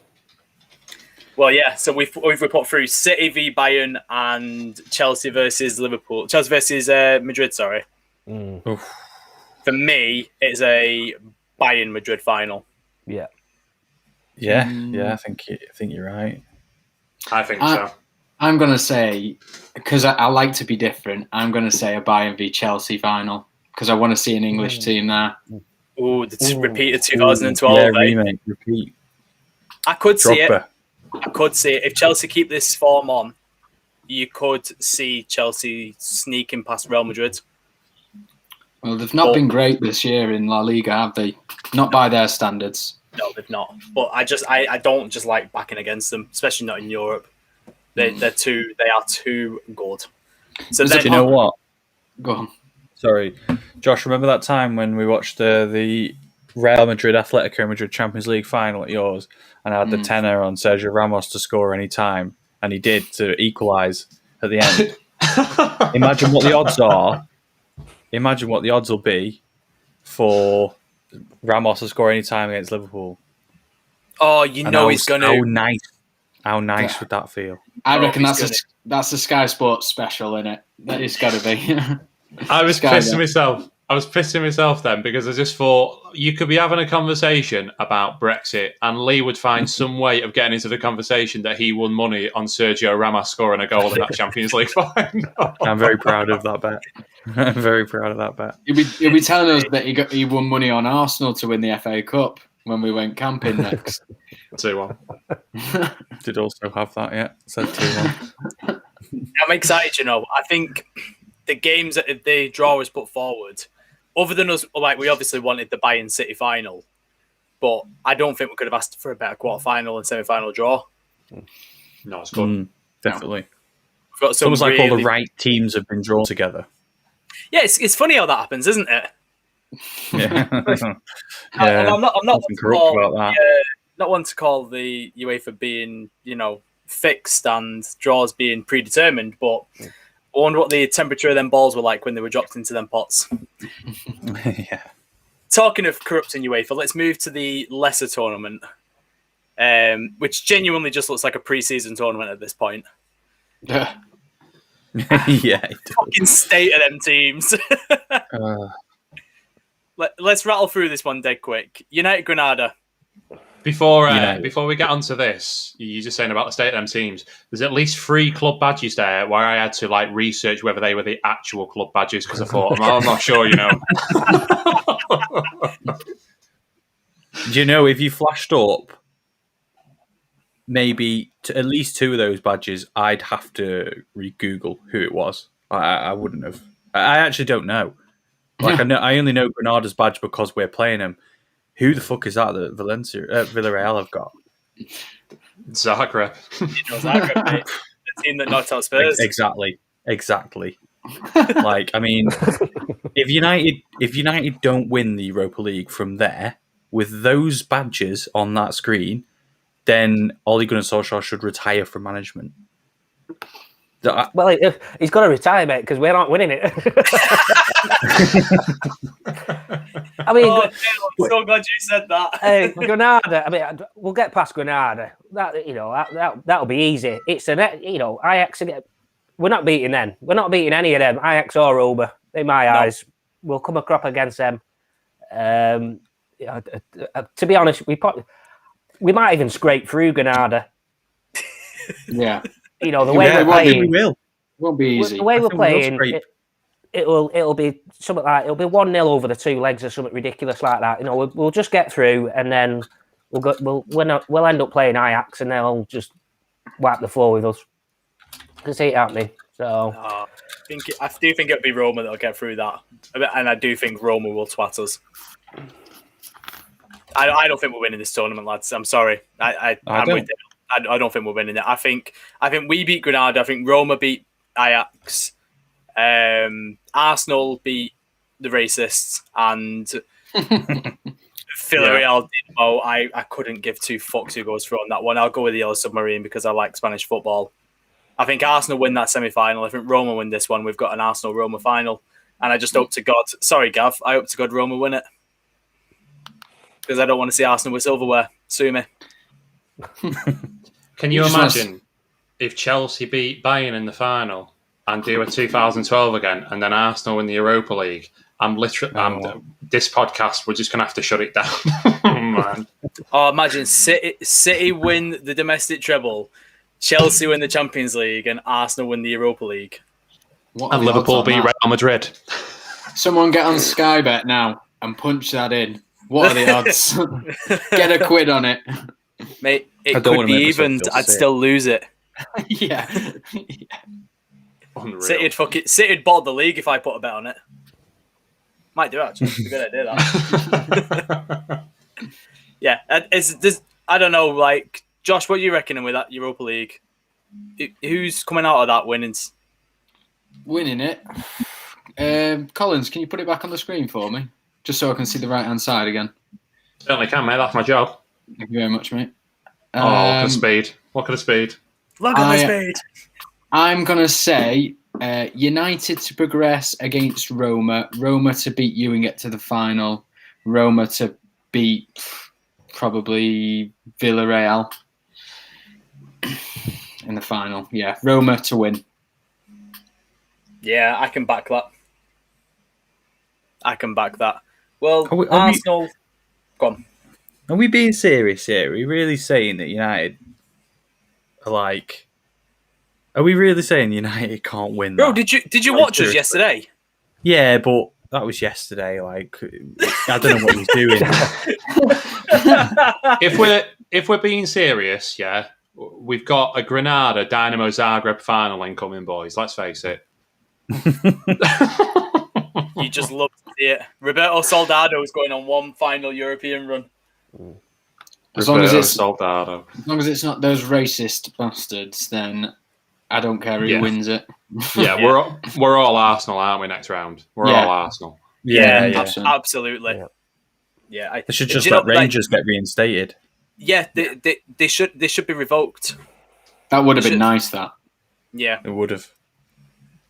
Well, yeah. So we put through City v Bayern and Chelsea versus Liverpool. Chelsea versus Madrid. Sorry. For me, it's a Bayern Madrid final. Yeah. I think you're right. I think so. I'm going to say, because I like to be different, I'm going to say a Bayern v Chelsea final because I want to see an English team there. The repeat of 2012. Repeat. I could see it. If Chelsea keep this form on, you could see Chelsea sneaking past Real Madrid. Well, they've not been great this year in La Liga, have they? Not by their standards. No, they've not. But I don't just like backing against them, especially not in Europe. They are too good. So you know what? Go on. Sorry, Josh. Remember that time when we watched the Real Madrid Atletico Madrid Champions League final at yours, and I had the tenner on Sergio Ramos to score any time, and he did to equalise at the end. Imagine what the odds are. Imagine what the odds will be for Ramos to score any time against Liverpool. Oh, he's going to. How nice would that feel? I reckon that's a Sky Sports special, innit? That is got to be. I was pissing myself. I was pissing myself then because I just thought you could be having a conversation about Brexit and Lee would find some way of getting into the conversation that he won money on Sergio Ramos scoring a goal in that Champions League final. I'm very proud of that bet. I'm very proud of that bet. He'll be telling us that he won money on Arsenal to win the FA Cup when we went camping next. 2-1. Did also have that, yeah. Said 2-1. I'm excited, you know. I think the games that the draw was put forward, other than us, like we obviously wanted the Bayern City final, but I don't think we could have asked for a better quarter-final and semi-final draw. No, it's good. Definitely. We've got It's almost like all the right teams have been drawn together. Yeah, it's funny how that happens, isn't it? Yeah. I'm not Nothing corrupt about that. Not one to call the UEFA being, you know, fixed and draws being predetermined, but I wonder what the temperature of them balls were like when they were dropped into them pots. Yeah. Talking of corrupting UEFA, let's move to the lesser tournament, which genuinely just looks like a pre-season tournament at this point. Yeah. Yeah. It does. Fucking state of them teams. Let's rattle through this one dead quick. United Granada. Before we get onto this, you're just saying about the state of them teams. There's at least 3 club badges there where I had to like research whether they were the actual club badges because I thought I'm not sure, you know. Do you know if you flashed up maybe at least 2 of those badges, I'd have to re-Google who it was. I wouldn't have. I actually don't know. Like I only know Granada's badge because we're playing them. Who the fuck is that Villarreal have got? Zagreb. Zagreb, mate. The team that knocked out Spurs. Exactly. Like, I mean, if United don't win the Europa League from there with those badges on that screen, then Ole Gunnar Solskjaer should retire from management. Well, he's got to retire, mate, because we're not winning it. I mean, I'm so glad you said that. Granada. I mean, we'll get past Granada. That'll be easy. It's Ajax. We're not beating them. We're not beating any of them, Ajax or Roma. In my eyes, we'll come a crop against them. To be honest, we might even scrape through Granada. Yeah. You know, the way we're playing, we will. Won't be easy. The way we're playing, it'll be something like 1-0 over the 2 legs or something ridiculous like that. You know, we'll just get through and then we'll end up playing Ajax and they'll just wipe the floor with us. I can see it happening. So I do think it'll be Roma that'll get through that, and I do think Roma will twat us. I don't think we're winning this tournament, lads. I'm sorry. I'm with you. I don't think we're winning it. I think we beat Granada. I think Roma beat Ajax. Arsenal beat the racists, and Villarreal Dinamo. I couldn't give 2 fucks who goes through on that one. I'll go with the Yellow Submarine because I like Spanish football. I think Arsenal win that semi-final. I think Roma win this one. We've got an Arsenal-Roma final, and I just hope to God. Sorry, Gav. I hope to God Roma win it because I don't want to see Arsenal with silverware. Sue me. Can you imagine if Chelsea beat Bayern in the final and do a 2012 again, and then Arsenal win the Europa League? This podcast, we're just going to have to shut it down. Man. Oh, imagine City win the domestic treble, Chelsea win the Champions League, and Arsenal win the Europa League. And Liverpool beat Real Madrid. Someone get on Sky Bet now and punch that in. What are the odds? Get a quid on it. Mate, it could be even. I'd still lose it. Yeah. Unreal. City'd bought the league if I put a bet on it. Might do, actually. It's a good idea, that. Yeah. I don't know, like, Josh, what are you reckoning with that Europa League? Who's coming out of that winnings? Winning it? Collins, can you put it back on the screen for me? Just so I can see the right-hand side again. Certainly can, mate. That's my job. Thank you very much, mate. Look at the speed. Look at the speed. Look at the speed. I'm going to say United to progress against Roma. Roma to beat you and get to the final. Roma to beat probably Villarreal in the final. Yeah, Roma to win. Yeah, I can back that. I can back that. Well, Are we- Arsenal. Go on. Are we being serious here? Are we really saying that United are like? Are we really saying United can't win? Bro, that? did you Like, watch us seriously. yesterday? Yeah, but that was yesterday. Like, I don't know what he's doing. If we're being serious, yeah, we've got a Granada Dynamo Zagreb final incoming, boys. Let's face it. You just love to see it. Roberto Soldado is going on one final European run. As long as Soldado. as long as it's not those racist bastards, then I don't care who wins it. Yeah, we're all Arsenal, aren't we? Next round, we're all Arsenal. Yeah. Absolutely. Yeah, They should just let Rangers get reinstated. Yeah, they should be revoked. That would have been nice. That Yeah, It would have.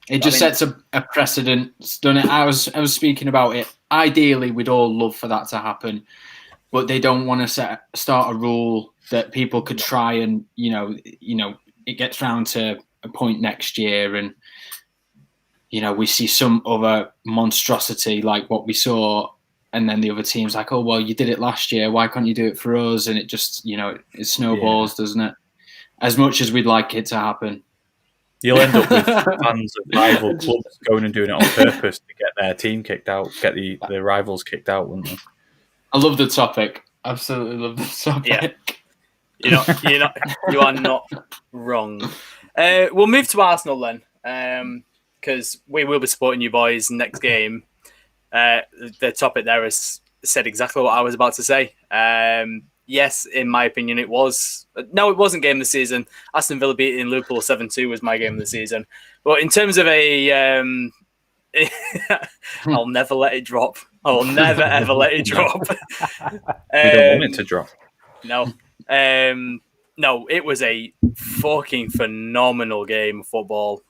it just sets a precedent. Done it. I was speaking about it. Ideally, we'd all love for that to happen, but they don't want to start a rule that people could try and it gets round to a point next year and we see some other monstrosity like what we saw, and then the other team's like, oh well, you did it last year, why can't you do it for us? And it just it snowballs, doesn't it? As much as we'd like it to happen, you'll end up with fans of rival clubs going and doing it on purpose to get their team kicked out, get the rivals kicked out, wouldn't they? I love the topic. Absolutely love the topic. Yeah. You are not wrong. We'll move to Arsenal then, because we will be supporting you boys next game. The topic there has said exactly what I was about to say. Yes, in my opinion, it was. No, it wasn't game of the season. Aston Villa beating Liverpool 7-2 was my game of the season. But in terms of I'll never let it drop. I will never, ever let it drop. We don't want it to drop. No. No, it was a fucking phenomenal game of football.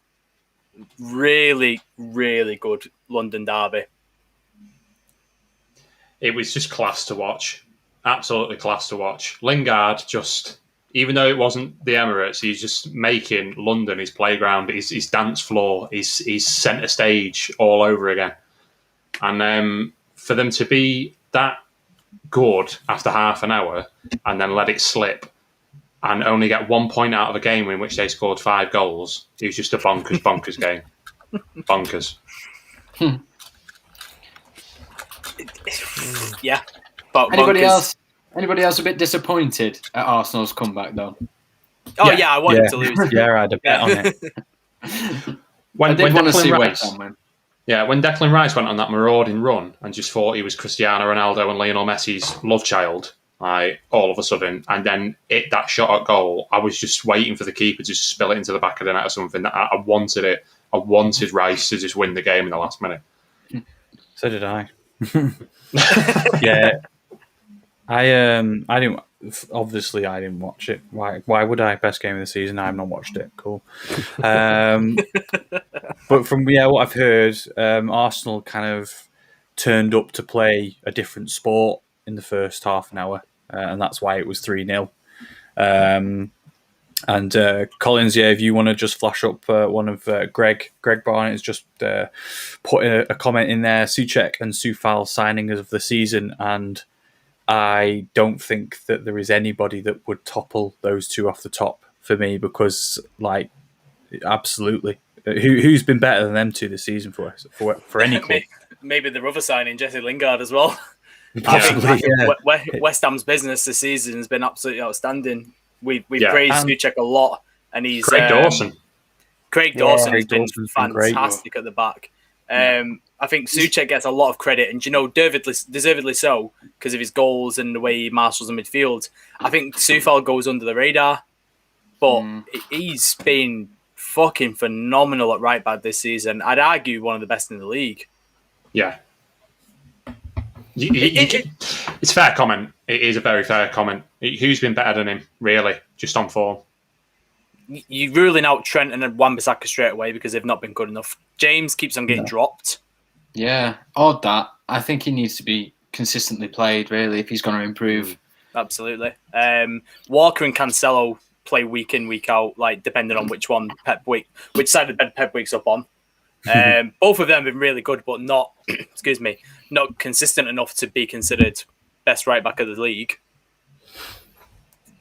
Really, really good London derby. It was just class to watch. Absolutely class to watch. Lingard just, even though it wasn't the Emirates, he's just making London his playground, his dance floor, his centre stage all over again. And for them to be that good after half an hour and then let it slip and only get 1 point out of a game in which they scored 5 goals, it was just a bonkers game. Bonkers. Yeah. But Anybody else a bit disappointed at Arsenal's comeback though? Oh yeah, I wanted to lose. Yeah, I had a bet on it. I did want to see Rice, West Ham win. Yeah, when Declan Rice went on that marauding run and just thought he was Cristiano Ronaldo and Lionel Messi's love child, all of a sudden, and then hit that shot at goal, I was just waiting for the keeper to just spill it into the back of the net or something. I wanted it. I wanted Rice to just win the game in the last minute. So did I. Yeah. I didn't. Obviously, I didn't watch it. Why would I? Best game of the season. I've not watched it. Cool. But from what I've heard, Arsenal kind of turned up to play a different sport in the first half an hour, and that's why it was 3-0. And Collins, if you want to just flash up one of Greg Barnett has just put a comment in there. Souček and Soufal signing of the season, and I don't think that there is anybody that would topple those two off the top for me, because absolutely, who's been better than them two this season for any club? Maybe the other signing, Jesse Lingard as well. Possibly, West Ham's business this season has been absolutely outstanding. We praised Souček a lot, and he's Craig Dawson. Craig Dawson has been fantastic at the back. I think Souček gets a lot of credit, and deservedly so, because of his goals and the way he marshals the midfield. I think Soufal goes under the radar, but he's been fucking phenomenal at right back this season. I'd argue one of the best in the league. Yeah. It's a fair comment. It is a very fair comment. Who's been better than him, really, just on form? You're ruling out Trent and Wan-Bissaka straight away because they've not been good enough. James keeps on getting dropped. Yeah, odd that. I think he needs to be consistently played, really, if he's going to improve. Absolutely. Walker and Cancelo play week in, week out, depending on which side of the bed Pep wakes up on. Both of them have been really good, but not, not consistent enough to be considered best right back of the league.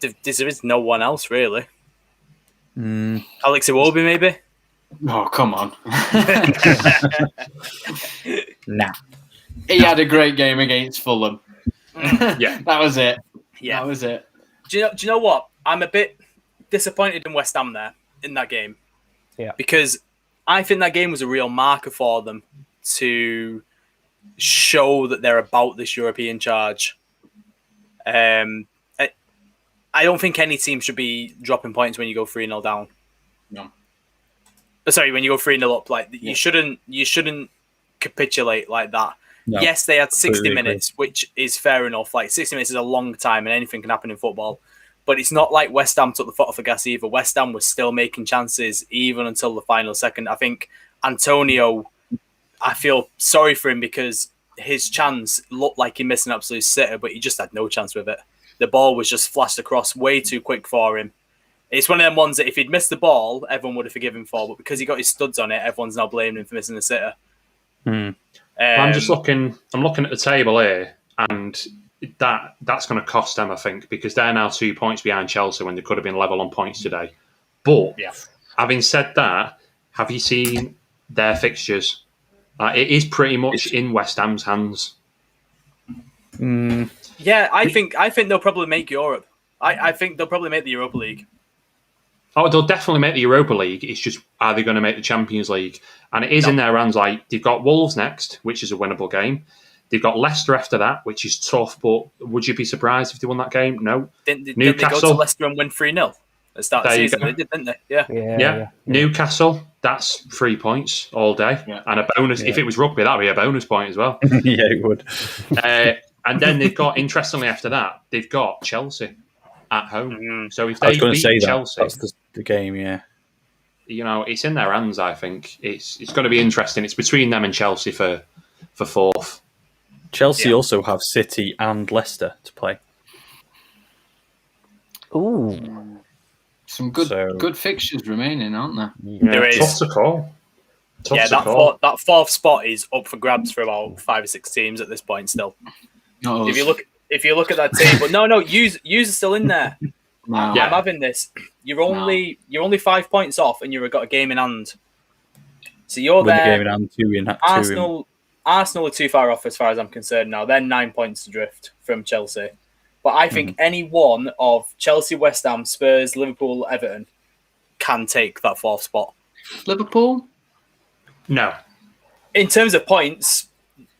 There is no one else really. Alex Iwobi, maybe. Oh, come on. Nah. He had a great game against Fulham. Yeah. That was it. Yeah. That was it. Do you know what? I'm a bit disappointed in West Ham there in that game. Yeah. Because I think that game was a real marker for them to show that they're about this European charge. I don't think any team should be dropping points when you go 3-0 down. No. Sorry, when you go 3-0 up, like you shouldn't capitulate like that. No, yes, they had 60 completely minutes, which is fair enough. Like 60 minutes is a long time, and anything can happen in football. But it's not like West Ham took the foot off the gas either. West Ham was still making chances even until the final second. I think Antonio, I feel sorry for him because his chance looked like he missed an absolute sitter, but he just had no chance with it. The ball was just flashed across way too quick for him. It's one of them ones that if he'd missed the ball, everyone would have forgiven him for. But because he got his studs on it, everyone's now blaming him for missing the sitter. I'm just looking. I'm looking at the table here, and that's going to cost them, I think, because they're now 2 points behind Chelsea when they could have been level on points today. But having said that, have you seen their fixtures? It is pretty much in West Ham's hands. Yeah, I think they'll probably make Europe. I think they'll probably make the Europa League. Oh, they'll definitely make the Europa League. It's just, are they going to make the Champions League? And it is in their hands. Like, they've got Wolves next, which is a winnable game. They've got Leicester after that, which is tough. But would you be surprised if they won that game? No. Didn't they go to Leicester and win 3-0 at the start of the season? They did, didn't they? Yeah. Newcastle, that's 3 points all day. Yeah. And a bonus. If it was rugby, that would be a bonus point as well. Yeah, it would. And then they've got, interestingly after that, they've got Chelsea at home. So if I was they going to beat say Chelsea, that's the game, yeah. You know, it's in their hands, I think. It's going to be interesting. It's between them and Chelsea for fourth. Chelsea also have City and Leicester to play. Ooh. Some good fixtures remaining, aren't there? There is. Tough to call. That fourth spot is up for grabs for about 5 or 6 teams at this point still. No, if you look at that table, no, Hughes is still in there. Wow. I'm having this. You're only 5 points off, and you've got a game in hand. So you're With there. the game in hand, two in. Arsenal are too far off as far as I'm concerned now. They're 9 points adrift from Chelsea. But I think any one of Chelsea, West Ham, Spurs, Liverpool, Everton can take that fourth spot. Liverpool? No. In terms of points,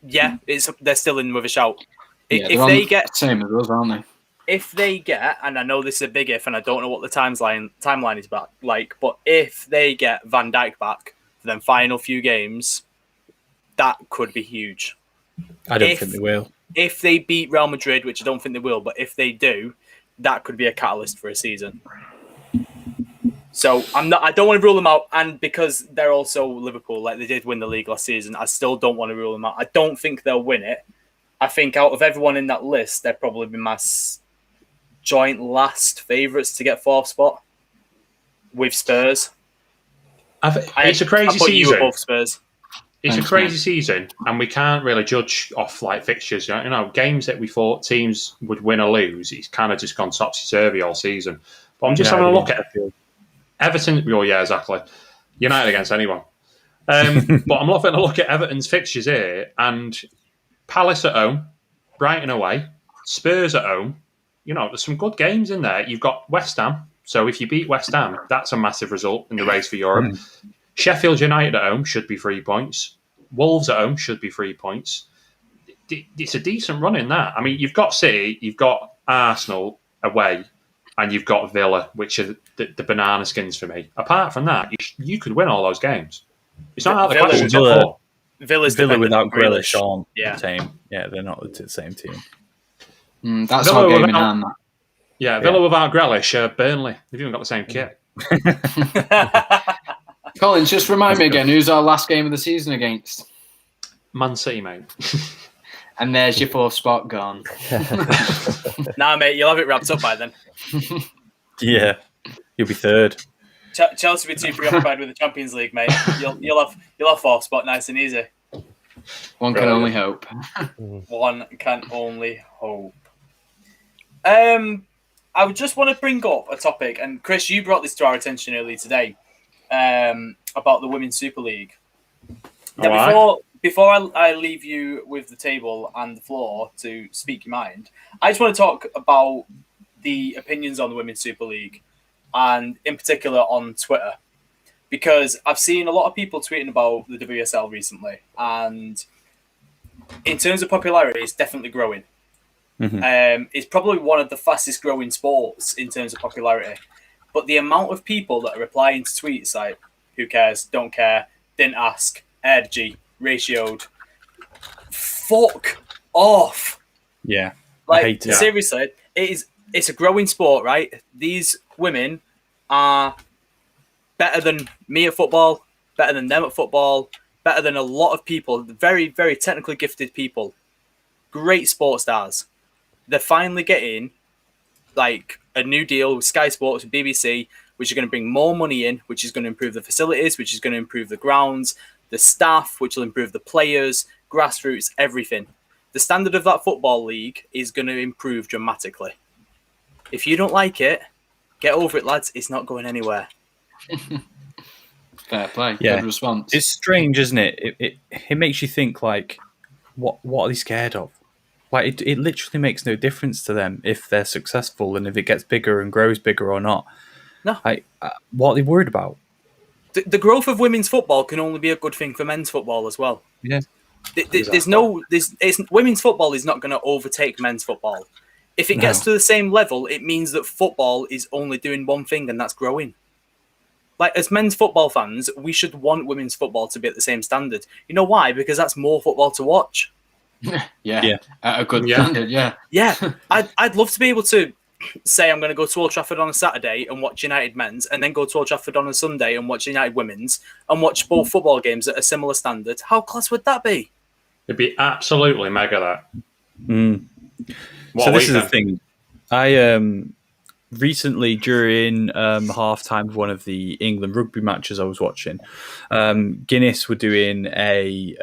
they're still in with a shout. Yeah, if they get same as us, aren't they? If they get, and I know this is a big if, and I don't know what the timeline is back like, but if they get Van Dijk back for them final few games, that could be huge. I don't think they will. If they beat Real Madrid, which I don't think they will, but if they do, that could be a catalyst for a season. So I don't want to rule them out, and because they're also Liverpool, like they did win the league last season, I still don't want to rule them out. I don't think they'll win it. I think out of everyone in that list, they'd probably be my joint last favourites to get fourth spot with Spurs. It's a crazy put you season. above Spurs. It's a crazy season, and we can't really judge off like fixtures. You know, games that we thought teams would win or lose, it's kind of just gone topsy-turvy all season. But I'm just having a look at Everton. Oh, yeah, exactly. United against anyone. But I'm having a look at Everton's fixtures here, and Palace at home, Brighton away, Spurs at home. You know, there's some good games in there. You've got West Ham. So if you beat West Ham, that's a massive result in the race for Europe. Sheffield United at home should be 3 points. Wolves at home should be 3 points. It's a decent run in that. I mean, you've got City, you've got Arsenal away, and you've got Villa, which are the banana skins for me. Apart from that, you could win all those games. It's not out of the question. Villa without Grealish aren't the team. Yeah, they're not the same team. That's our game in hand. Yeah, Villa without Grealish, Burnley. They've even got the same kit. Collins, just remind me again, who's our last game of the season against? Man City, mate. And there's your fourth spot gone. Nah, mate, you'll have it wrapped up by then. Yeah, you'll be third. Chelsea be too preoccupied with the Champions League, mate. You'll have fourth spot nice and easy. One can only hope. One can only hope. I would just want to bring up a topic, and Chris, you brought this to our attention earlier today, about the Women's Super League. Now, before I leave you with the table and the floor to speak your mind, I just want to talk about the opinions on the Women's Super League, and in particular on Twitter, because I've seen a lot of people tweeting about the WSL recently, and in terms of popularity, it's definitely growing. Mm-hmm. It's probably one of the fastest growing sports in terms of popularity, but the amount of people that are replying to tweets like, who cares, don't care, didn't ask, energy, ratioed, fuck off. Yeah. Like, I hate it. seriously, it's a growing sport, right? These women are better than me at football, better than them at football, better than a lot of people, very, very technically gifted people, great sports stars. They're finally getting like a new deal with Sky Sports and BBC, which is going to bring more money in, which is going to improve the facilities, which is going to improve the grounds, the staff, which will improve the players, grassroots, everything. The standard of that football league is going to improve dramatically. If you don't like it, get over it, lads. It's not going anywhere. Fair play. Yeah. Good response. It's strange, isn't it? It makes you think, like, what are they scared of? Like, it literally makes no difference to them if they're successful and if it gets bigger and grows bigger or not. No. What are they worried about? The growth of women's football can only be a good thing for men's football as well. Yeah. Women's football is not going to overtake men's football. If it gets to the same level, it means that football is only doing one thing, and that's growing. Like, as men's football fans, we should want women's football to be at the same standard. You know why? Because that's more football to watch. Yeah. At a good standard, yeah. Yeah. I'd love to be able to say I'm going to go to Old Trafford on a Saturday and watch United men's, and then go to Old Trafford on a Sunday and watch United women's, and watch both football games at a similar standard. How class would that be? It'd be absolutely mega, that. So this is the thing. I recently, during half-time of one of the England rugby matches I was watching, Guinness were doing a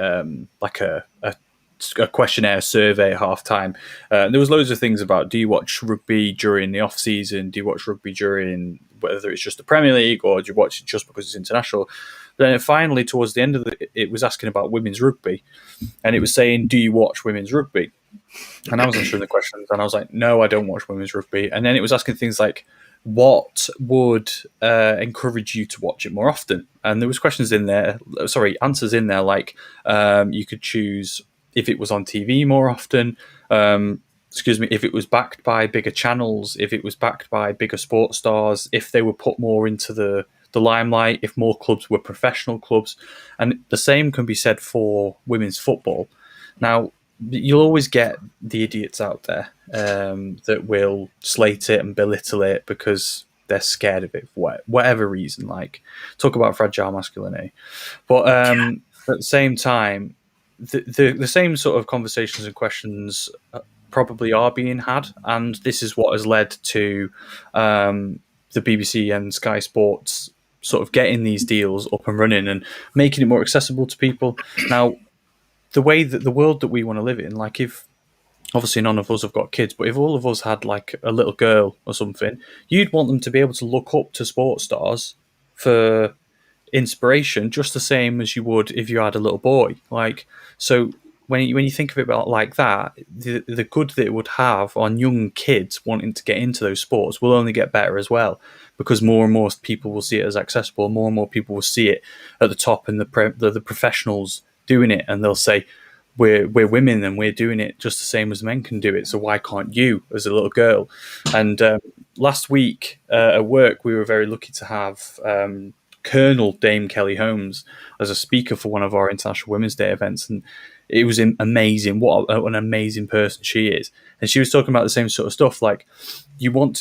questionnaire survey at half-time. There was loads of things about, do you watch rugby during the off-season? Do you watch rugby during, whether it's just the Premier League, or do you watch it just because it's international? Then finally, towards the end of it was asking about women's rugby, and it was saying, do you watch women's rugby? And I was answering the questions, and I was like, no, I don't watch women's rugby. And then it was asking things like, what would encourage you to watch it more often? And there was answers in there, like you could choose if it was on TV more often, if it was backed by bigger channels, if it was backed by bigger sports stars, if they were put more into the limelight, if more clubs were professional clubs. And the same can be said for women's football. Now, you'll always get the idiots out there that will slate it and belittle it because they're scared of it for whatever reason, like talk about fragile masculinity. But at the same time, the same sort of conversations and questions probably are being had, and this is what has led to the BBC and Sky Sports sort of getting these deals up and running and making it more accessible to people. Now, the way that the world that we want to live in, like, if obviously none of us have got kids, but if all of us had like a little girl or something, you'd want them to be able to look up to sports stars for inspiration just the same as you would if you had a little boy. Like, so when you think of it about like that, the good that it would have on young kids wanting to get into those sports will only get better as well, because more and more people will see it as accessible, more and more people will see it at the top, and the professionals doing it, and they'll say, we're women and we're doing it just the same as men can do it, so why can't you as a little girl? And last week at work, we were very lucky to have Colonel Dame Kelly Holmes as a speaker for one of our International Women's Day events, and it was amazing. What an amazing person she is. And she was talking about the same sort of stuff, like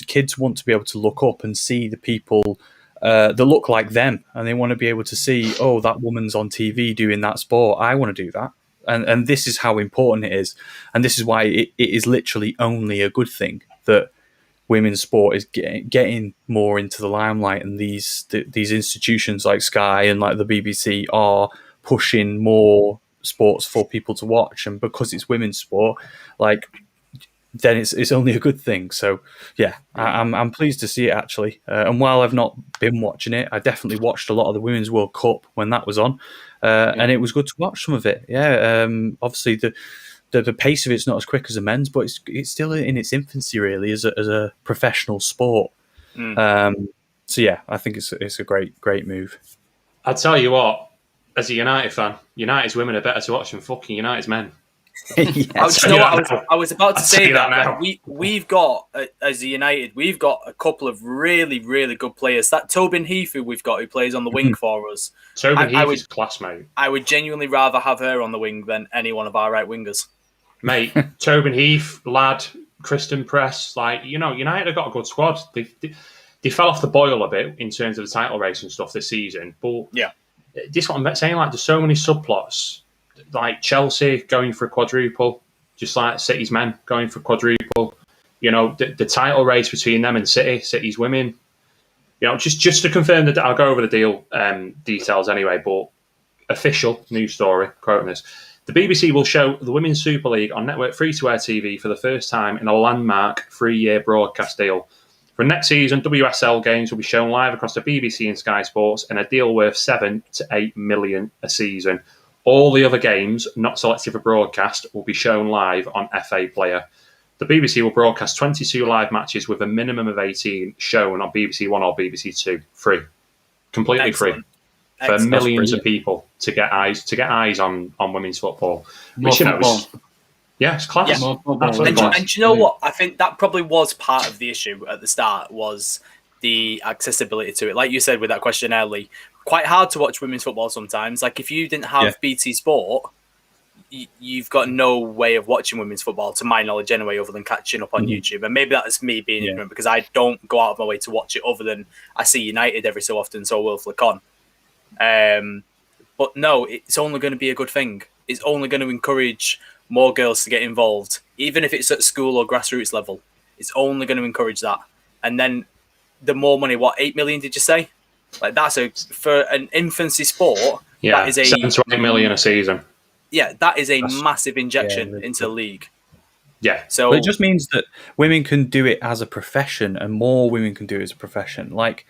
kids want to be able to look up and see the people that look like them, and they want to be able to see, oh, that woman's on TV doing that sport, I want to do that. And this is how important it is, and this is why it is literally only a good thing that women's sport is getting more into the limelight, and these institutions like Sky and like the BBC are pushing more sports for people to watch, and because it's women's sport, like, then it's only a good thing. So yeah, I'm pleased to see it actually. And while I've not been watching it, I definitely watched a lot of the Women's World Cup when that was on, and it was good to watch some of it. Yeah, obviously the pace of it's not as quick as the men's, but it's still in its infancy really as a professional sport. So yeah, I think it's a great move. I'd tell you what, as a United fan, United's women are better to watch than fucking United's men. Yes. I was about to say that now. we've got as a United, we've got a couple of really, really good players. That Tobin Heath who we've got, who plays on the wing for us. Tobin Heath is class, mate. I would genuinely rather have her on the wing than any one of our right wingers. Mate, Tobin Heath, lad, Kristen Press, United have got a good squad. They fell off the boil a bit in terms of the title race and stuff this season, but yeah, this is what I'm saying. Like, there's so many subplots. Like Chelsea going for a quadruple, just like City's men going for a quadruple. The title race between them and City's women. Just to confirm that, I'll go over the deal details anyway. But official news story, quoting this: the BBC will show the Women's Super League on network free-to-air TV for the first time in a landmark 3-year broadcast deal. For next season, WSL games will be shown live across the BBC and Sky Sports in a deal worth $7 to $8 million a season. All the other games not selected for broadcast will be shown live on FA Player. The BBC will broadcast 22 live matches with a minimum of 18 shown on BBC One or BBC Two, free, completely free, for millions of people to get eyes on women's football. Which, it's class. Yeah. And you know what? I think that probably was part of the issue at the start, was the accessibility to it. Like you said with that question earlier, quite hard to watch women's football sometimes. Like, if you didn't have BT Sport, you've got no way of watching women's football, to my knowledge anyway, other than catching up on YouTube. And maybe that's me being ignorant, because I don't go out of my way to watch it, other than I see United every so often, so I will flick on. But no, it's only going to be a good thing. It's only going to encourage more girls to get involved, even if it's at school or grassroots level. It's only going to encourage that. And then the more money, what, 8 million did you say? Like, that's for an infancy sport. Yeah, that is $7 to $8 million a season. Yeah, that is a massive injection into the league. Yeah. So but it just means that women can do it as a profession, and more women can do it as a profession. Like,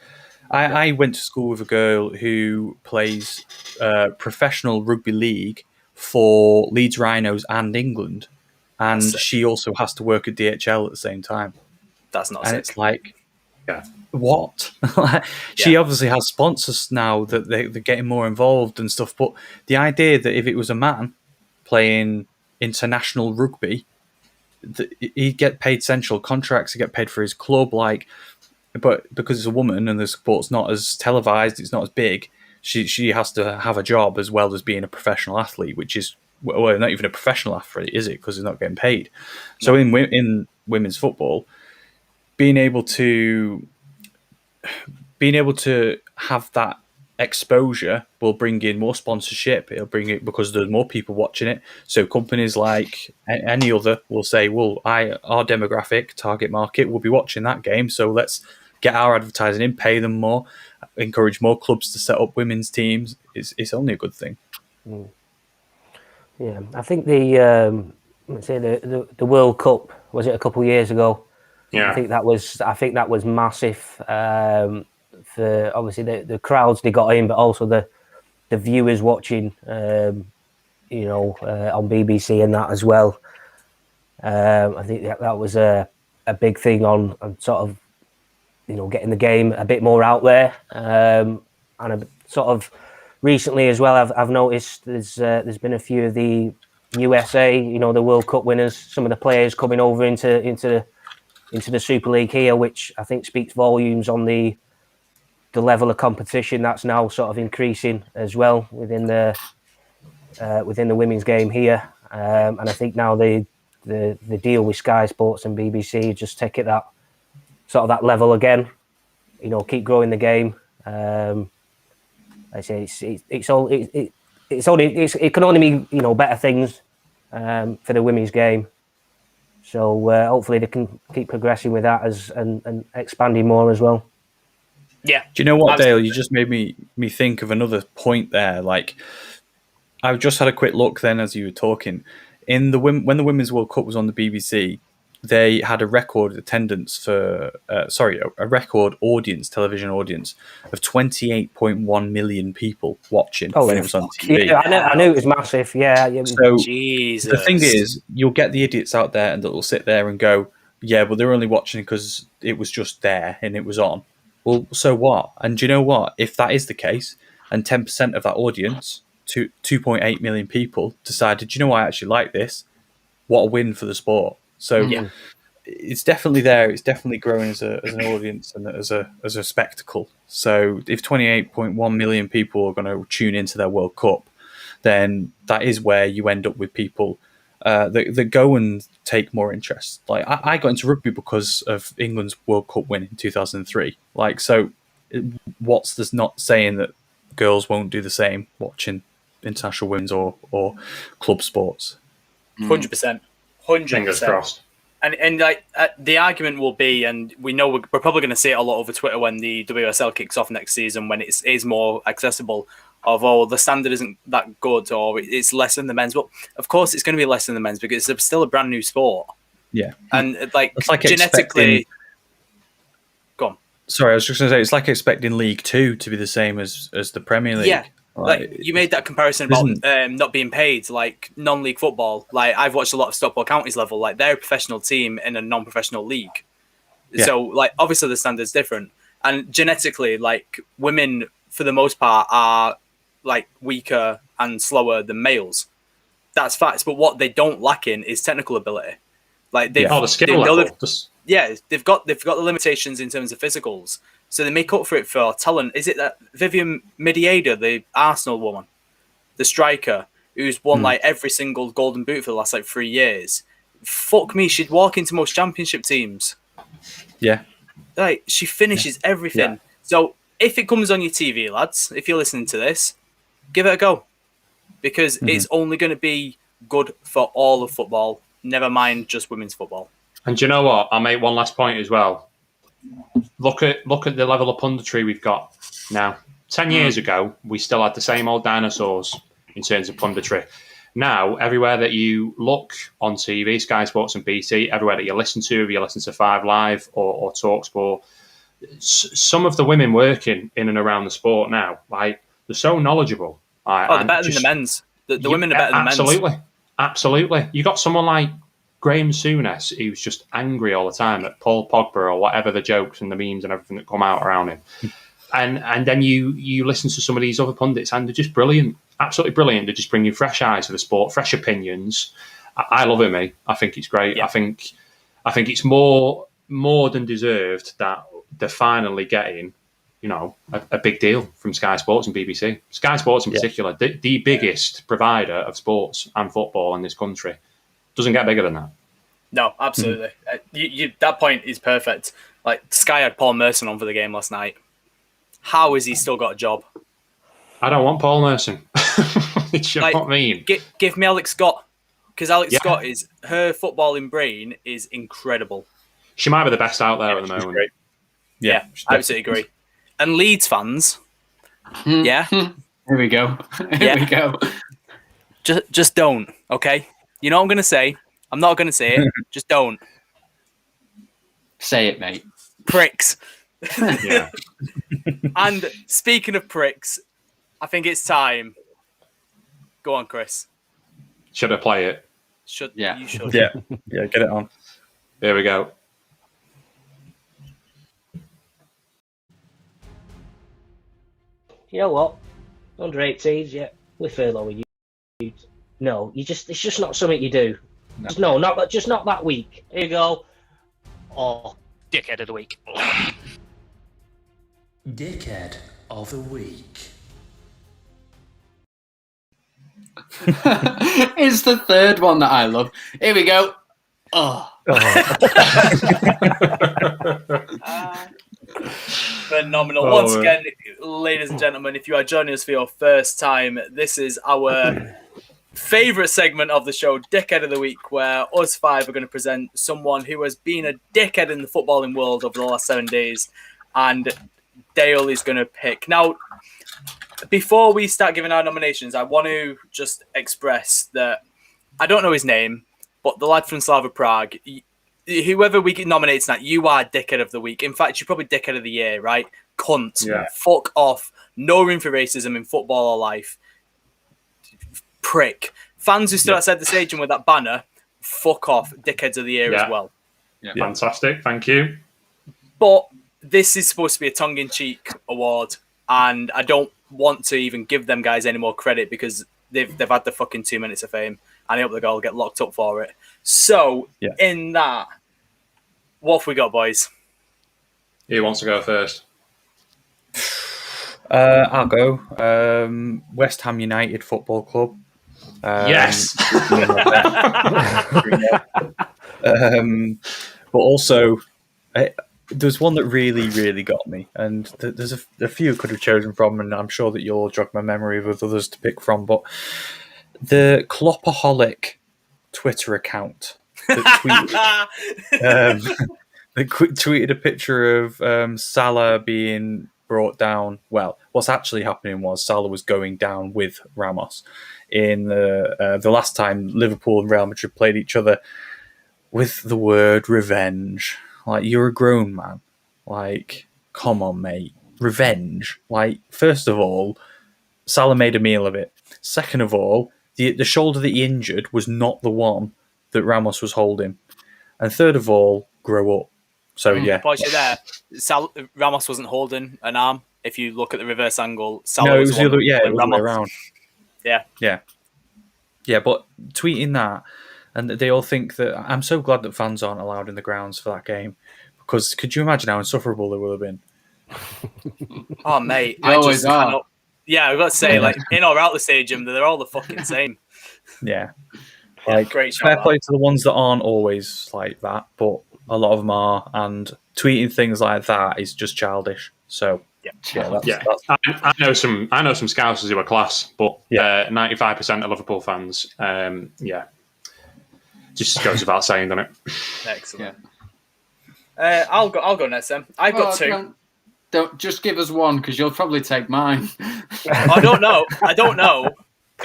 I went to school with a girl who plays professional rugby league for Leeds Rhinos and England, and she also has to work at DHL at the same time. That's not and sick. It's like, what? She obviously has sponsors now that they're getting more involved and stuff, but the idea that if it was a man playing international rugby, he'd get paid central contracts, he'd get paid for his club, but because it's a woman and the sport's not as televised, it's not as big, she has to have a job as well as being a professional athlete, which is, well, not even a professional athlete, is it? Because they're not getting paid. So in women's football, being able to have that exposure will bring in more sponsorship. It'll bring it because there's more people watching it. So companies like any other will say, well, our demographic target market will be watching that game, so let's get our advertising in, pay them more, encourage more clubs to set up women's teams. It's only a good thing. Yeah, I think the World Cup, was it a couple of years ago? Yeah, I think that was massive for obviously the crowds they got in, but also the viewers watching, on BBC and that as well. I think that was a big thing on sort of, getting the game a bit more out there, and a sort of recently as well. I've noticed there's been a few of the USA, the World Cup winners, some of the players coming over into the Super League here, which I think speaks volumes on the level of competition that's now sort of increasing as well within the women's game here. And I think now the deal with Sky Sports and BBC just take it that sort of that level again. Keep growing the game. I say it can only be better things for the women's game. So hopefully they can keep progressing with that and expanding more as well. Yeah. Do you know what, Absolutely. Dale? You just made me think of another point there. Like, I've just had a quick look then as you were talking. When the Women's World Cup was on the BBC, they had a record attendance for a record television audience of 28.1 million people watching when it was on TV. Yeah, I knew it was massive. Yeah. So Jesus. the thing is, you'll get the idiots out there and that'll sit there and go, yeah, but they're only watching because it was just there and it was on. Well, so what? And do you know what? If that is the case, and 10% of that audience, 2.8 million people, decided, you know what, I actually like this, what a win for the sport. So it's definitely there. It's definitely growing as an audience and as a spectacle. So if 28.1 million people are going to tune into their World Cup, then that is where you end up with people that go and take more interest. Like I got into rugby because of England's World Cup win in 2003. Like, so what's this not saying that girls won't do the same watching international women's or club sports? 100%. Fingers crossed. And like the argument will be, and we know we're probably going to see it a lot over Twitter when the WSL kicks off next season, when it is more accessible, of the standard isn't that good or it's less than the men's. But of course it's going to be less than the men's because it's still a brand new sport. Yeah. And like it's genetically... Go on. Sorry, I was just going to say, it's like expecting League Two to be the same as the Premier League. Yeah. Like you made that comparison about not being paid, like non-league football. Like I've watched a lot of Stockport Counties level. Like they're a professional team in a non-professional league. Yeah. So like obviously the standard's different. And genetically, like women for the most part are like weaker and slower than males. That's facts. But what they don't lack in is technical ability. Like the skill level. They've got the limitations in terms of physicals. So they make up for it for talent. Is it that Vivian Miedema, the Arsenal woman, the striker, who's won like every single golden boot for the last like 3 years? Fuck me, she'd walk into most championship teams. Yeah. Like she finishes everything. Yeah. So if it comes on your TV, lads, if you're listening to this, give it a go. Because it's only going to be good for all of football, never mind just women's football. And do you know what? I'll make one last point as well. Look at the level of punditry we've got now. 10 years ago, we still had the same old dinosaurs in terms of punditry. Now, everywhere that you look on TV, Sky Sports and BT, everywhere that you listen to, if you listen to 5 Live or TalkSport, some of the women working in and around the sport now, like they're so knowledgeable. They're better than the men's. The women are better than the men's. Absolutely. You got someone like Graham Souness, who's just angry all the time at Paul Pogba or whatever the jokes and the memes and everything that come out around him. And then you listen to some of these other pundits and they're just brilliant, absolutely brilliant. They just bring you fresh eyes to the sport, fresh opinions. I love it, mate. I think it's great. Yeah. I think it's more than deserved that they're finally getting, a big deal from Sky Sports and BBC. Sky Sports in particular, the biggest provider of sports and football in this country. Doesn't get bigger than that. No, absolutely. That point is perfect. Like Sky had Paul Merson on for the game last night. How has he still got a job? I don't want Paul Merson. You know what I mean? Give me Alex Scott, because Alex Scott her footballing brain is incredible. She might be the best out there at the moment. Great. Yeah, I absolutely agree. And Leeds fans, Here we go. Here we go. Just don't, okay? You know what I'm going to say? I'm not going to say it. Just don't. Say it, mate. Pricks. Yeah. And speaking of pricks, I think it's time. Go on, Chris. Should I play it? You should. Yeah, get it on. There we go. You know what? Under 18s, we furlough with you. No, it's just not something you do. No. Not that week. Here you go. Oh, Dickhead of the week. Dickhead of the week. It's the third one that I love. Here we go. Phenomenal. Once again, ladies and gentlemen, if you are joining us for your first time, this is our favourite segment of the show, Dickhead of the Week, where us five are going to present someone who has been a dickhead in the footballing world over the last 7 days, and Dale is going to pick. Now, before we start giving our nominations, I want to just express that I don't know his name, but the lad from Slava Prague, whoever we nominates that, you are Dickhead of the Week. In fact, you're probably Dickhead of the Year, right? Cunt. Yeah. Fuck off. No room for racism in football or life. Prick. Fans who stood outside the stadium with that banner, fuck off. Dickheads of the Year as well. Yeah. Fantastic. Thank you. But this is supposed to be a tongue-in-cheek award, and I don't want to even give them guys any more credit because they've had the fucking 2 minutes of fame, and I hope they'll get locked up for it. So, in that, what have we got, boys? Who wants to go first? I'll go. West Ham United Football Club. Yes. But also, there's one that really, really got me, and there's a few could have chosen from, and I'm sure that you'll jog my memory with others to pick from. But the Kloppaholic Twitter account that tweeted a picture of Salah being brought down. Well, what's actually happening was Salah was going down with Ramos in the last time Liverpool and Real Madrid played each other, with the word revenge. Like, you're a grown man. Like, come on, mate. Revenge. Like, first of all, Salah made a meal of it. Second of all, the shoulder that he injured was not the one that Ramos was holding. And third of all, grow up. So, yeah. Pause you there. Ramos wasn't holding an arm. If you look at the reverse angle, Salah no, was the other, it was Ramos. the way around. Yeah. Yeah, but tweeting that, and they all think that... I'm so glad that fans aren't allowed in the grounds for that game, because could you imagine how insufferable they will have been? Oh, mate. They always are. Yeah, I've got to say, like, in or out the stadium, they're all the fucking same. Yeah. Like, great fair shout play to the ones that aren't always like that, but a lot of them are, and tweeting things like that is just childish. So, that's I know some Scousers who are class, but 95% of Liverpool fans, just goes without saying, doesn't it? Excellent. Yeah. I'll go next then. I've got two. Don't just give us one, because you'll probably take mine. I don't know.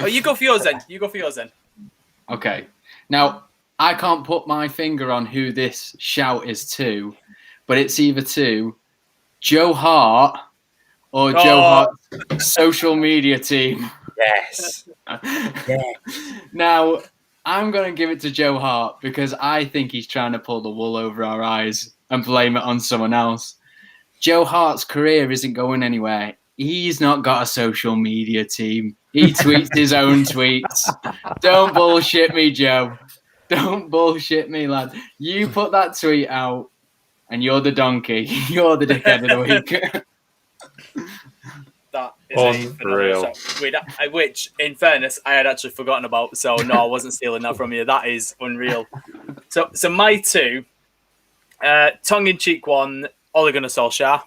Oh, you go for yours then. Okay. Now, I can't put my finger on who this shout is to, but it's either to Joe Hart or Joe Hart's social media team. Yes. Now, I'm going to give it to Joe Hart because I think he's trying to pull the wool over our eyes and blame it on someone else. Joe Hart's career isn't going anywhere. He's not got a social media team. He tweets his own tweets. Don't bullshit me, Joe. Don't bullshit me, lad. You put that tweet out and you're the donkey. You're the dickhead of the week. That is unreal. Which, in fairness, I had actually forgotten about. So, no, I wasn't stealing that from you. That is unreal. So my two, tongue-in-cheek one, Ole Gunnar Solskjaer,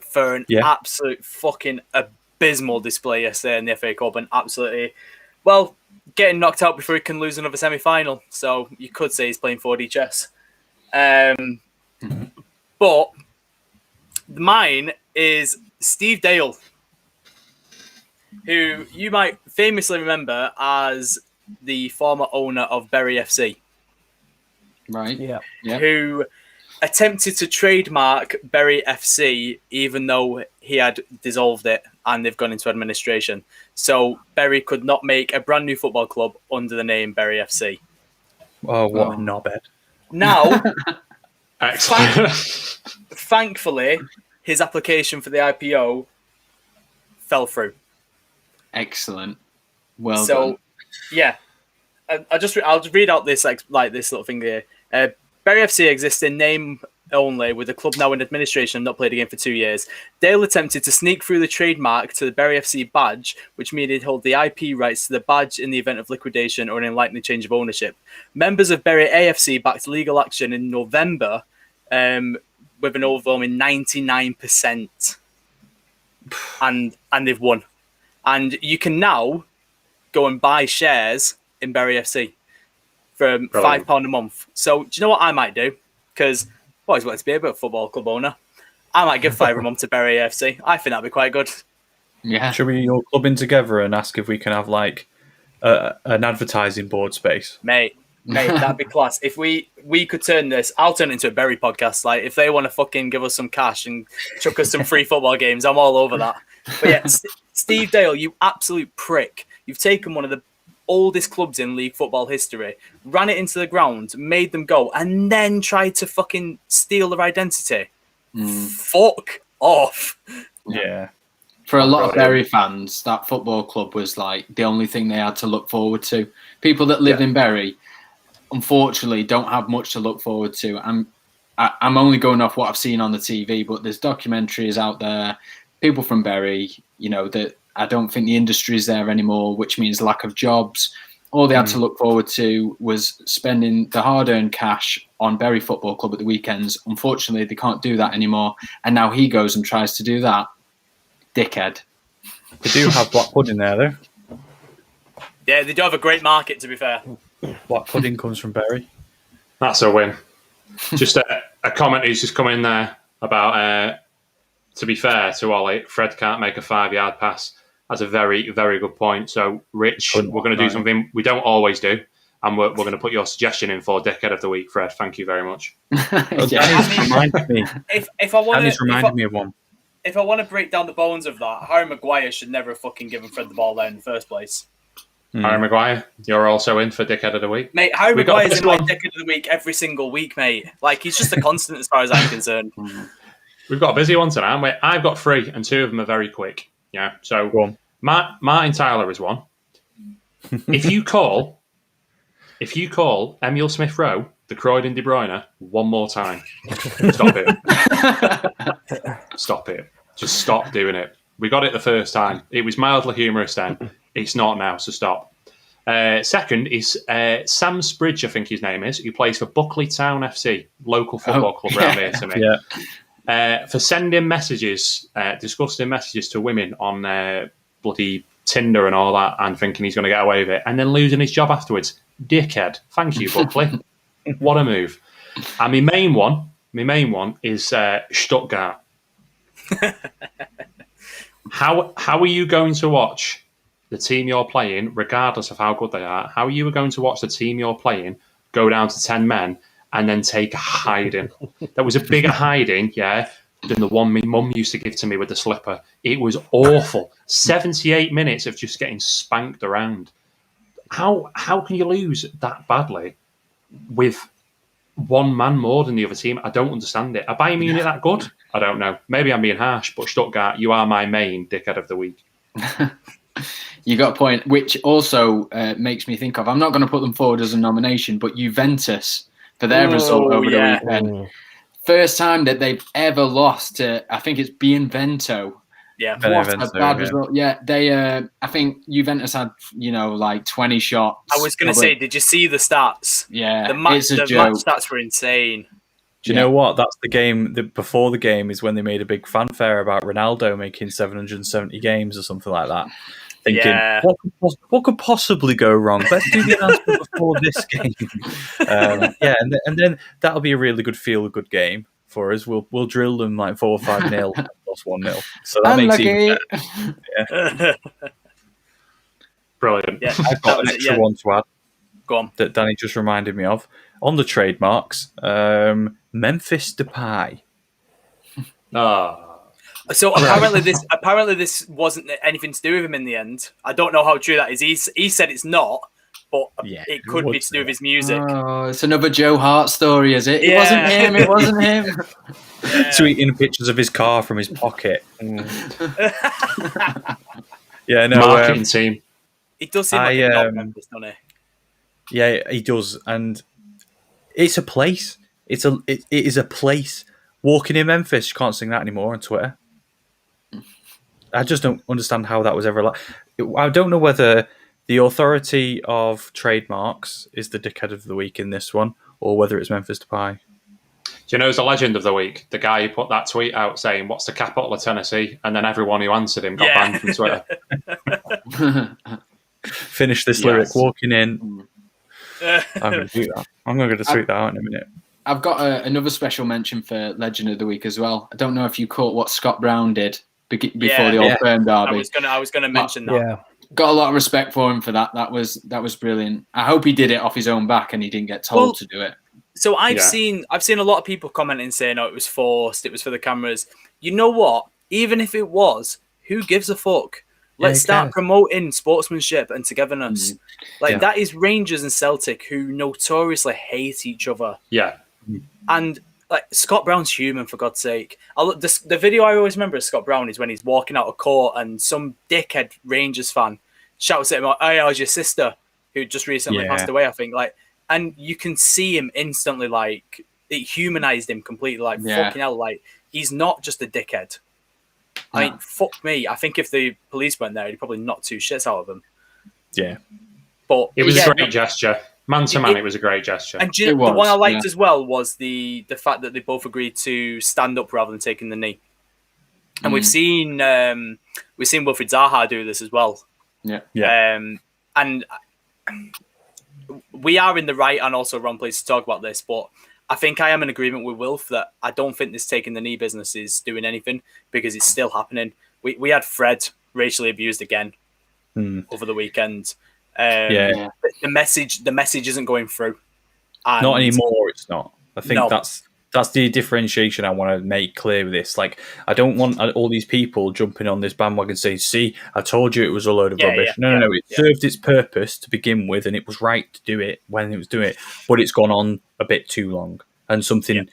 for an absolute fucking abysmal display yesterday in the FA Cup, and absolutely, well, getting knocked out before he can lose another semi-final. So you could say he's playing 4D chess. But mine is Steve Dale, who you might famously remember as the former owner of Bury FC. Right. Yeah. Who attempted to trademark Bury FC even though he had dissolved it and they've gone into administration. So Bury could not make a brand new football club under the name Bury FC. Oh, what a knobhead. Now, Excellent. thankfully, his application for the IPO fell through. Excellent. Well so, done. Yeah. I'll just read out this like this little thing here. Bury FC exists in name only, with the club now in administration and not played again for 2 years. Dale attempted to sneak through the trademark to the Bury FC badge, which means he'd hold the IP rights to the badge in the event of liquidation or an unlikely change of ownership. Members of Bury AFC backed legal action in November with an overwhelming 99%. And they've won. And you can now go and buy shares in Bury FC for £5 a month. So do you know what I might do? Because I've always wanted to be a bit of a football club owner. I might give £5 a month to Bury FC. I think that'd be quite good. Yeah. Should we all club in together and ask if we can have like an advertising board space? Mate, that'd be class. If we could turn this, I'll turn it into a Bury podcast. Like, if they want to fucking give us some cash and chuck us some free football games, I'm all over that. But yeah, Steve Dale, you absolute prick. You've taken one of the oldest clubs in league football history, ran it into the ground, made them go, and then tried to fucking steal their identity. Fuck off. Yeah. For a lot of Bury fans, that football club was like the only thing they had to look forward to. People that live in Bury, unfortunately, don't have much to look forward to. I'm only going off what I've seen on the TV, but there's documentaries out there. People from Bury, that I don't think the industry is there anymore, which means lack of jobs. All they had to look forward to was spending the hard-earned cash on Bury Football Club at the weekends. Unfortunately, they can't do that anymore. And now he goes and tries to do that. Dickhead. They do have black pudding there, though. Yeah, they do have a great market, to be fair. Black pudding comes from Bury. That's a win. Just a comment who's just come in there about, to be fair to Ollie, Fred can't make a 5-yard pass. That's a very, very good point. So, Rich, we're going to do something we don't always do, and we're going to put your suggestion in for Dickhead of the Week, Fred. Thank you very much. Danny's reminded me. If I want Danny's reminded me of one. If I want to break down the bones of that, Harry Maguire should never have fucking given Fred the ball there in the first place. Harry Maguire, you're also in for Dickhead of the Week. Mate, Harry Maguire's in my Dickhead of the Week every single week, mate. Like, he's just a constant as far as I'm concerned. We've got a busy one tonight, haven't we? I've got 3, and 2 of them are very quick. Yeah, so Martin Tyler is one. If you call Emile Smith-Rowe the Croydon De Bruyne one more time, stop it. Stop it. Just stop doing it. We got it the first time. It was mildly humorous then. It's not now, so stop. Second is Sam Spridge, I think his name is, who plays for Buckley Town FC, local football club around here to me. Yeah. For sending messages, disgusting messages to women on bloody Tinder and all that, and thinking he's going to get away with it, and then losing his job afterwards. Dickhead. Thank you, Buckley. What a move. And my main one is Stuttgart. How are you going to watch the team you're playing, regardless of how good they are, how are you going to watch the team you're playing go down to 10 men and then take a hiding? That was a bigger hiding, than the one my mum used to give to me with the slipper. It was awful. 78 minutes of just getting spanked around. How can you lose that badly with one man more than the other team? I don't understand it. Are Bayern Munich that good? I don't know. Maybe I'm being harsh, but Stuttgart, you are my main Dickhead of the Week. You got a point, which also makes me think of, I'm not going to put them forward as a nomination, but Juventus for their result over the weekend. First time that they've ever lost to, I think it's Benevento. Yeah, what a bad result. Yeah, they. I think Juventus had, like 20 shots. I was going to say, did you see the stats? Yeah, the match stats were insane. Do you know what? That's the game. Before the game is when they made a big fanfare about Ronaldo making 770 games or something like that. Thinking, what could possibly go wrong? Let's do the announcement before this game. And then that'll be a really good feel-good game for us. We'll drill them like 4 or 5-0, lost 1-0. So that makes it even better. Yeah. Brilliant. Yeah, I've got an extra one to add. Go on. That Danny just reminded me of. On the trademarks, Memphis Depay. So apparently this wasn't anything to do with him in the end. I don't know how true that is. He said it's not, but it could be to do with his music. Oh, it's another Joe Hart story, is it? Yeah. It wasn't him. Yeah. Tweeting pictures of his car from his pocket. Marketing team. He does seem like a Memphis, doesn't he? Yeah, he does, and it's a place. It is a place. Walking in Memphis, you can't sing that anymore on Twitter. I just don't understand how that was ever like. I don't know whether the authority of trademarks is the Dickhead of the Week in this one, or whether it's Memphis Depay. Do you know who's the legend of the week? The guy who put that tweet out saying, "What's the capital of Tennessee?" And then everyone who answered him got banned from Twitter. finish this lyric walking in. I'm going to do that. I'm going to tweet that out in a minute. I've got another special mention for Legend of the Week as well. I don't know if you caught what Scott Brown did before the Old Firm derby. I was gonna mention that. Yeah. Got a lot of respect for him for that. That was brilliant. I hope he did it off his own back and he didn't get told to do it. So I've seen a lot of people commenting saying, "Oh, it was forced. It was for the cameras." You know what? Even if it was, who gives a fuck? Let's start promoting sportsmanship and togetherness. That is Rangers and Celtic, who notoriously hate each other. Yeah. And Scott Brown's human, for God's sake. The video I always remember of Scott Brown is when he's walking out of court and some dickhead Rangers fan shouts at him, "Hey, how's your sister?" who just recently passed away, I think. And you can see him instantly, it humanized him completely. Fucking hell, he's not just a dickhead. I mean, fuck me. I think if the police went there, he'd probably knock two shits out of them. Yeah. But it was a great gesture. Man to man, it was a great gesture. And the one I liked as well was the fact that they both agreed to stand up rather than taking the knee. And we've seen Wilfried Zaha do this as well. Yeah. And we are in the right and also wrong place to talk about this, but I think I am in agreement with Wilf that I don't think this taking the knee business is doing anything because it's still happening. We had Fred racially abused again over the weekend. The message isn't going through. Not anymore. It's not. I think that's the differentiation I want to make clear with this. I don't want all these people jumping on this bandwagon saying, "See, I told you it was a load of rubbish." No. It served its purpose to begin with, and it was right to do it when it was doing it. But it's gone on a bit too long, and something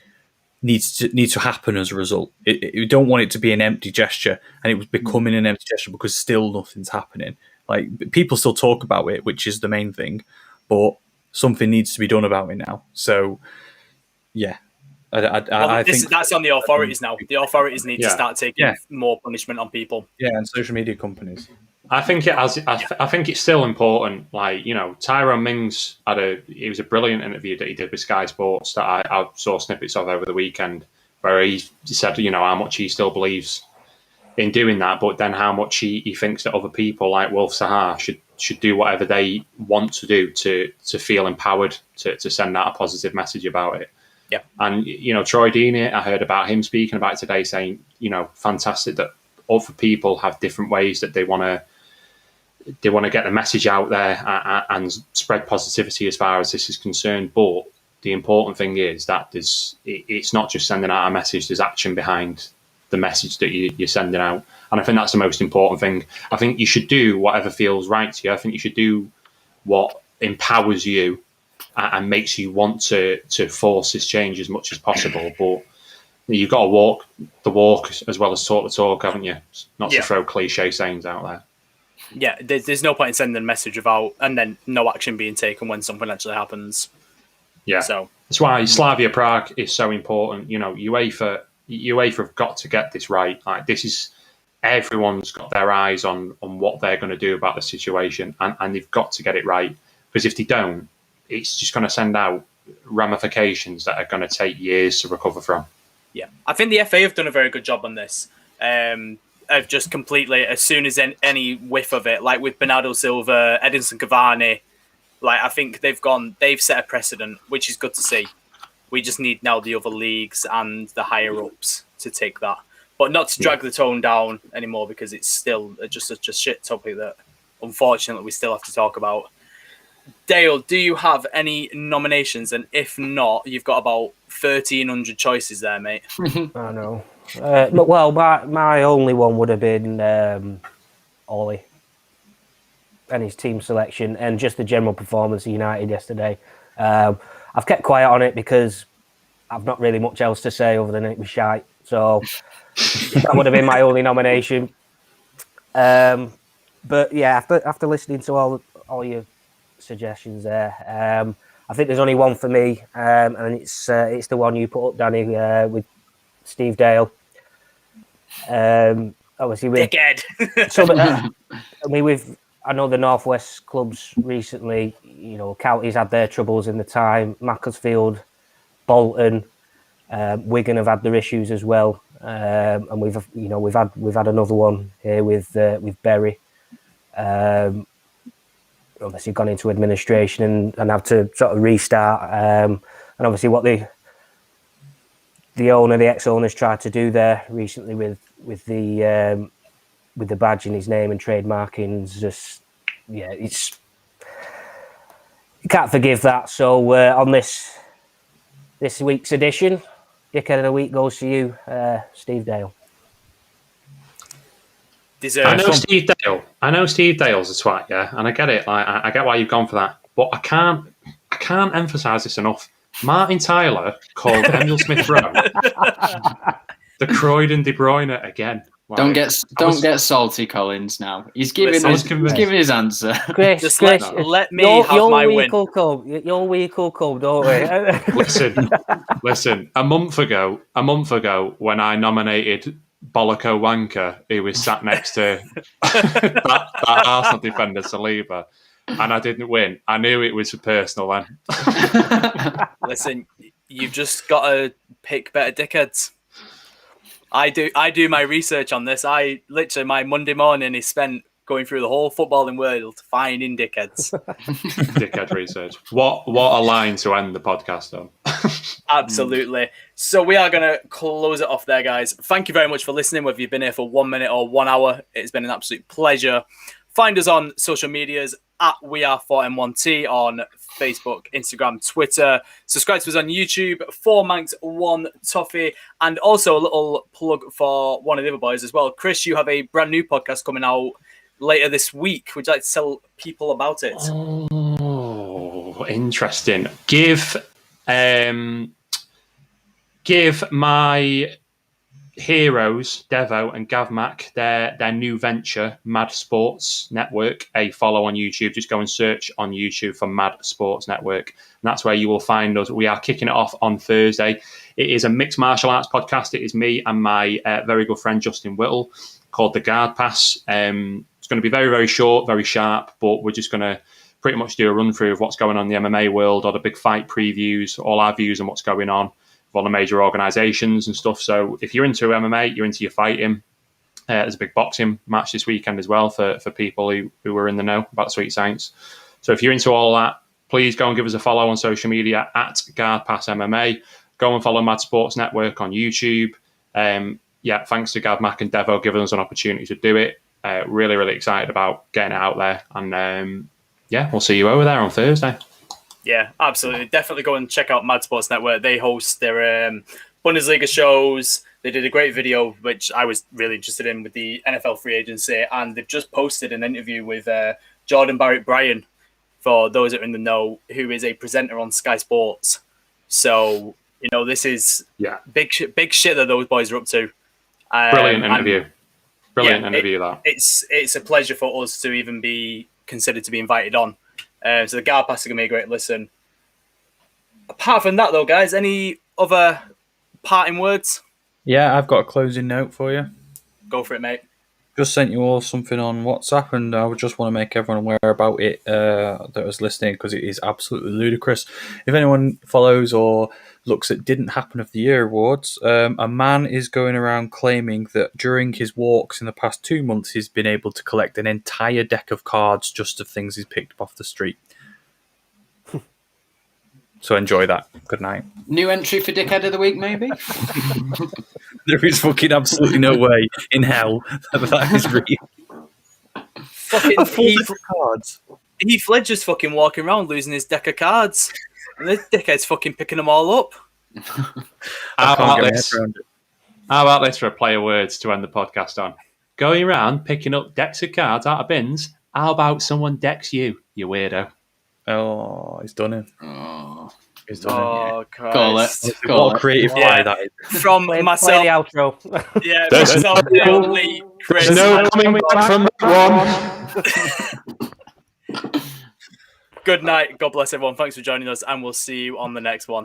needs to happen as a result. You don't want it to be an empty gesture, and it was becoming an empty gesture because still nothing's happening. People still talk about it, which is the main thing, but something needs to be done about it now. So, yeah. I think that's on the authorities now. The authorities need to start taking more punishment on people. Yeah, and social media companies. I think I think it's still important. Tyrone Mings it was a brilliant interview that he did with Sky Sports that I saw snippets of over the weekend, where he said, how much he still believes in doing that, but then how much he thinks that other people like Wilf Zaha should do whatever they want to do to feel empowered to send out a positive message about it. Yeah. And, Troy Deeney, I heard about him speaking about it today saying, fantastic that other people have different ways that they want to get the message out there and spread positivity as far as this is concerned. But the important thing is that it's not just sending out a message, there's action behind the message that you're sending out. And I think that's the most important thing. I think you should do whatever feels right to you. I think you should do what empowers you and makes you want to force this change as much as possible. But you've got to walk the walk as well as talk the talk, haven't you? Not to throw cliche sayings out there. Yeah, there's no point in sending a message about and then no action being taken when something actually happens. Yeah, so that's why Slavia Prague is so important. UEFA have got to get this right. This is everyone's got their eyes on what they're going to do about the situation, and they've got to get it right, because if they don't, it's just going to send out ramifications that are going to take years to recover from. Yeah, I think the FA have done a very good job on this. Of just completely, as soon as any whiff of it, like with Bernardo Silva, Edinson Cavani, I think they've set a precedent, which is good to see. We just need now the other leagues and the higher ups to take that, but not to drag the tone down anymore, because it's still just such a shit topic that unfortunately we still have to talk about. Dale, do you have any nominations? And if not, you've got about 1,300 choices there, mate. I know. Well, my only one would have been Ollie and his team selection and just the general performance of United yesterday. I've kept quiet on it because I've not really much else to say other than it was shite. So that would have been my only nomination. But yeah, after listening to all your suggestions there, I think there's only one for me, and it's the one you put up, Danny, with Steve Dale. Obviously, with Dickhead. I know the Northwest clubs recently, Counties had their troubles in the time. Macclesfield, Bolton, Wigan have had their issues as well, and we've had another one here with Bury. obviously gone into administration and have to sort of restart. And obviously what the ex-owners tried to do there recently with the badge in his name and trademarking is just, it's, you can't forgive that. So on this week's edition, Dickhead of the Week goes to you, Steve Dale. I know Steve Dale. I know Steve Dale's a twat, yeah, and I get it. I get why you've gone for that, but I can't emphasise this enough. Martin Tyler called Emil Smith Rowe the Croydon De Bruyne again. Wow. Don't get salty, Collins. Now he's giving his answer. Chris, let me have my win. Your week will come, don't we? Listen. A month ago, when I nominated Bollico Wanker, he was sat next to that Arsenal defender Saliba, and I didn't win. I knew it was personal then. Listen, you've just got to pick better dickheads. I do my research on this. My Monday morning is spent going through the whole footballing world, finding dickheads. Dickhead research. What a line to end the podcast on. Absolutely. So we are going to close it off there, guys. Thank you very much for listening, whether you've been here for 1 minute or 1 hour. It's been an absolute pleasure. Find us on social medias at WeAre4M1T on Facebook, Instagram, Twitter. Subscribe to us on YouTube, 4 Manx 1 Toffee. And also a little plug for one of the other boys as well. Chris, you have a brand new podcast coming out later this week. Would you like to tell people about it? Oh, interesting. Give my heroes, Devo and Gavmac, their new venture, Mad Sports Network, a follow on YouTube. Just go and search on YouTube for Mad Sports Network. And that's where you will find us. We are kicking it off on Thursday. It is a mixed martial arts podcast. It is me and my very good friend Justin Whittle, called The Guard Pass. It's going to be very, very short, very sharp, but we're just going to pretty much do a run through of what's going on in the MMA world, or the big fight previews, all our views on what's going on with all the major organisations and stuff. So if you're into MMA, you're into your fighting, there's a big boxing match this weekend as well for people who are in the know about Sweet Science. So if you're into all that, please go and give us a follow on social media at Guard Pass MMA. Go and follow Mad Sports Network on YouTube. Thanks to Gav Mack and Devo giving us an opportunity to do it. Really, really excited about getting it out there. And we'll see you over there on Thursday. Yeah, absolutely. Definitely go and check out Mad Sports Network. They host their Bundesliga shows. They did a great video, which I was really interested in, with the NFL free agency. And they've just posted an interview with Jordan Barrett-Bryan, for those that are in the know, who is a presenter on Sky Sports. So, this is big shit that those boys are up to. Brilliant interview. That. It's a pleasure for us to even be considered to be invited on. So the Guard Pass is going to be a great listen. Apart from that, though, guys, any other parting words? Yeah, I've got a closing note for you. Go for it, mate. Just sent you all something on WhatsApp, and I would just want to make everyone aware about it that was listening, because it is absolutely ludicrous. If anyone follows or looks at Didn't Happen of the Year awards, a man is going around claiming that during his walks in the past 2 months, he's been able to collect an entire deck of cards just of things he's picked up off the street. So enjoy that. Good night. New entry for Dickhead of the Week, maybe? There is fucking absolutely no way in hell that is real. Fucking cards. Heath Ledger's fucking walking around losing his deck of cards, and this dickhead's fucking picking them all up. How about this for a play of words to end the podcast on? Going around picking up decks of cards out of bins. How about someone decks you, you weirdo? Oh, he's done it. Oh, he's done it. Christ. Call it. What a creative lie that is. From myself. Play the outro. Yeah, myself, Lee, Chris. There's no coming back from that one. Good night. God bless everyone. Thanks for joining us, and we'll see you on the next one.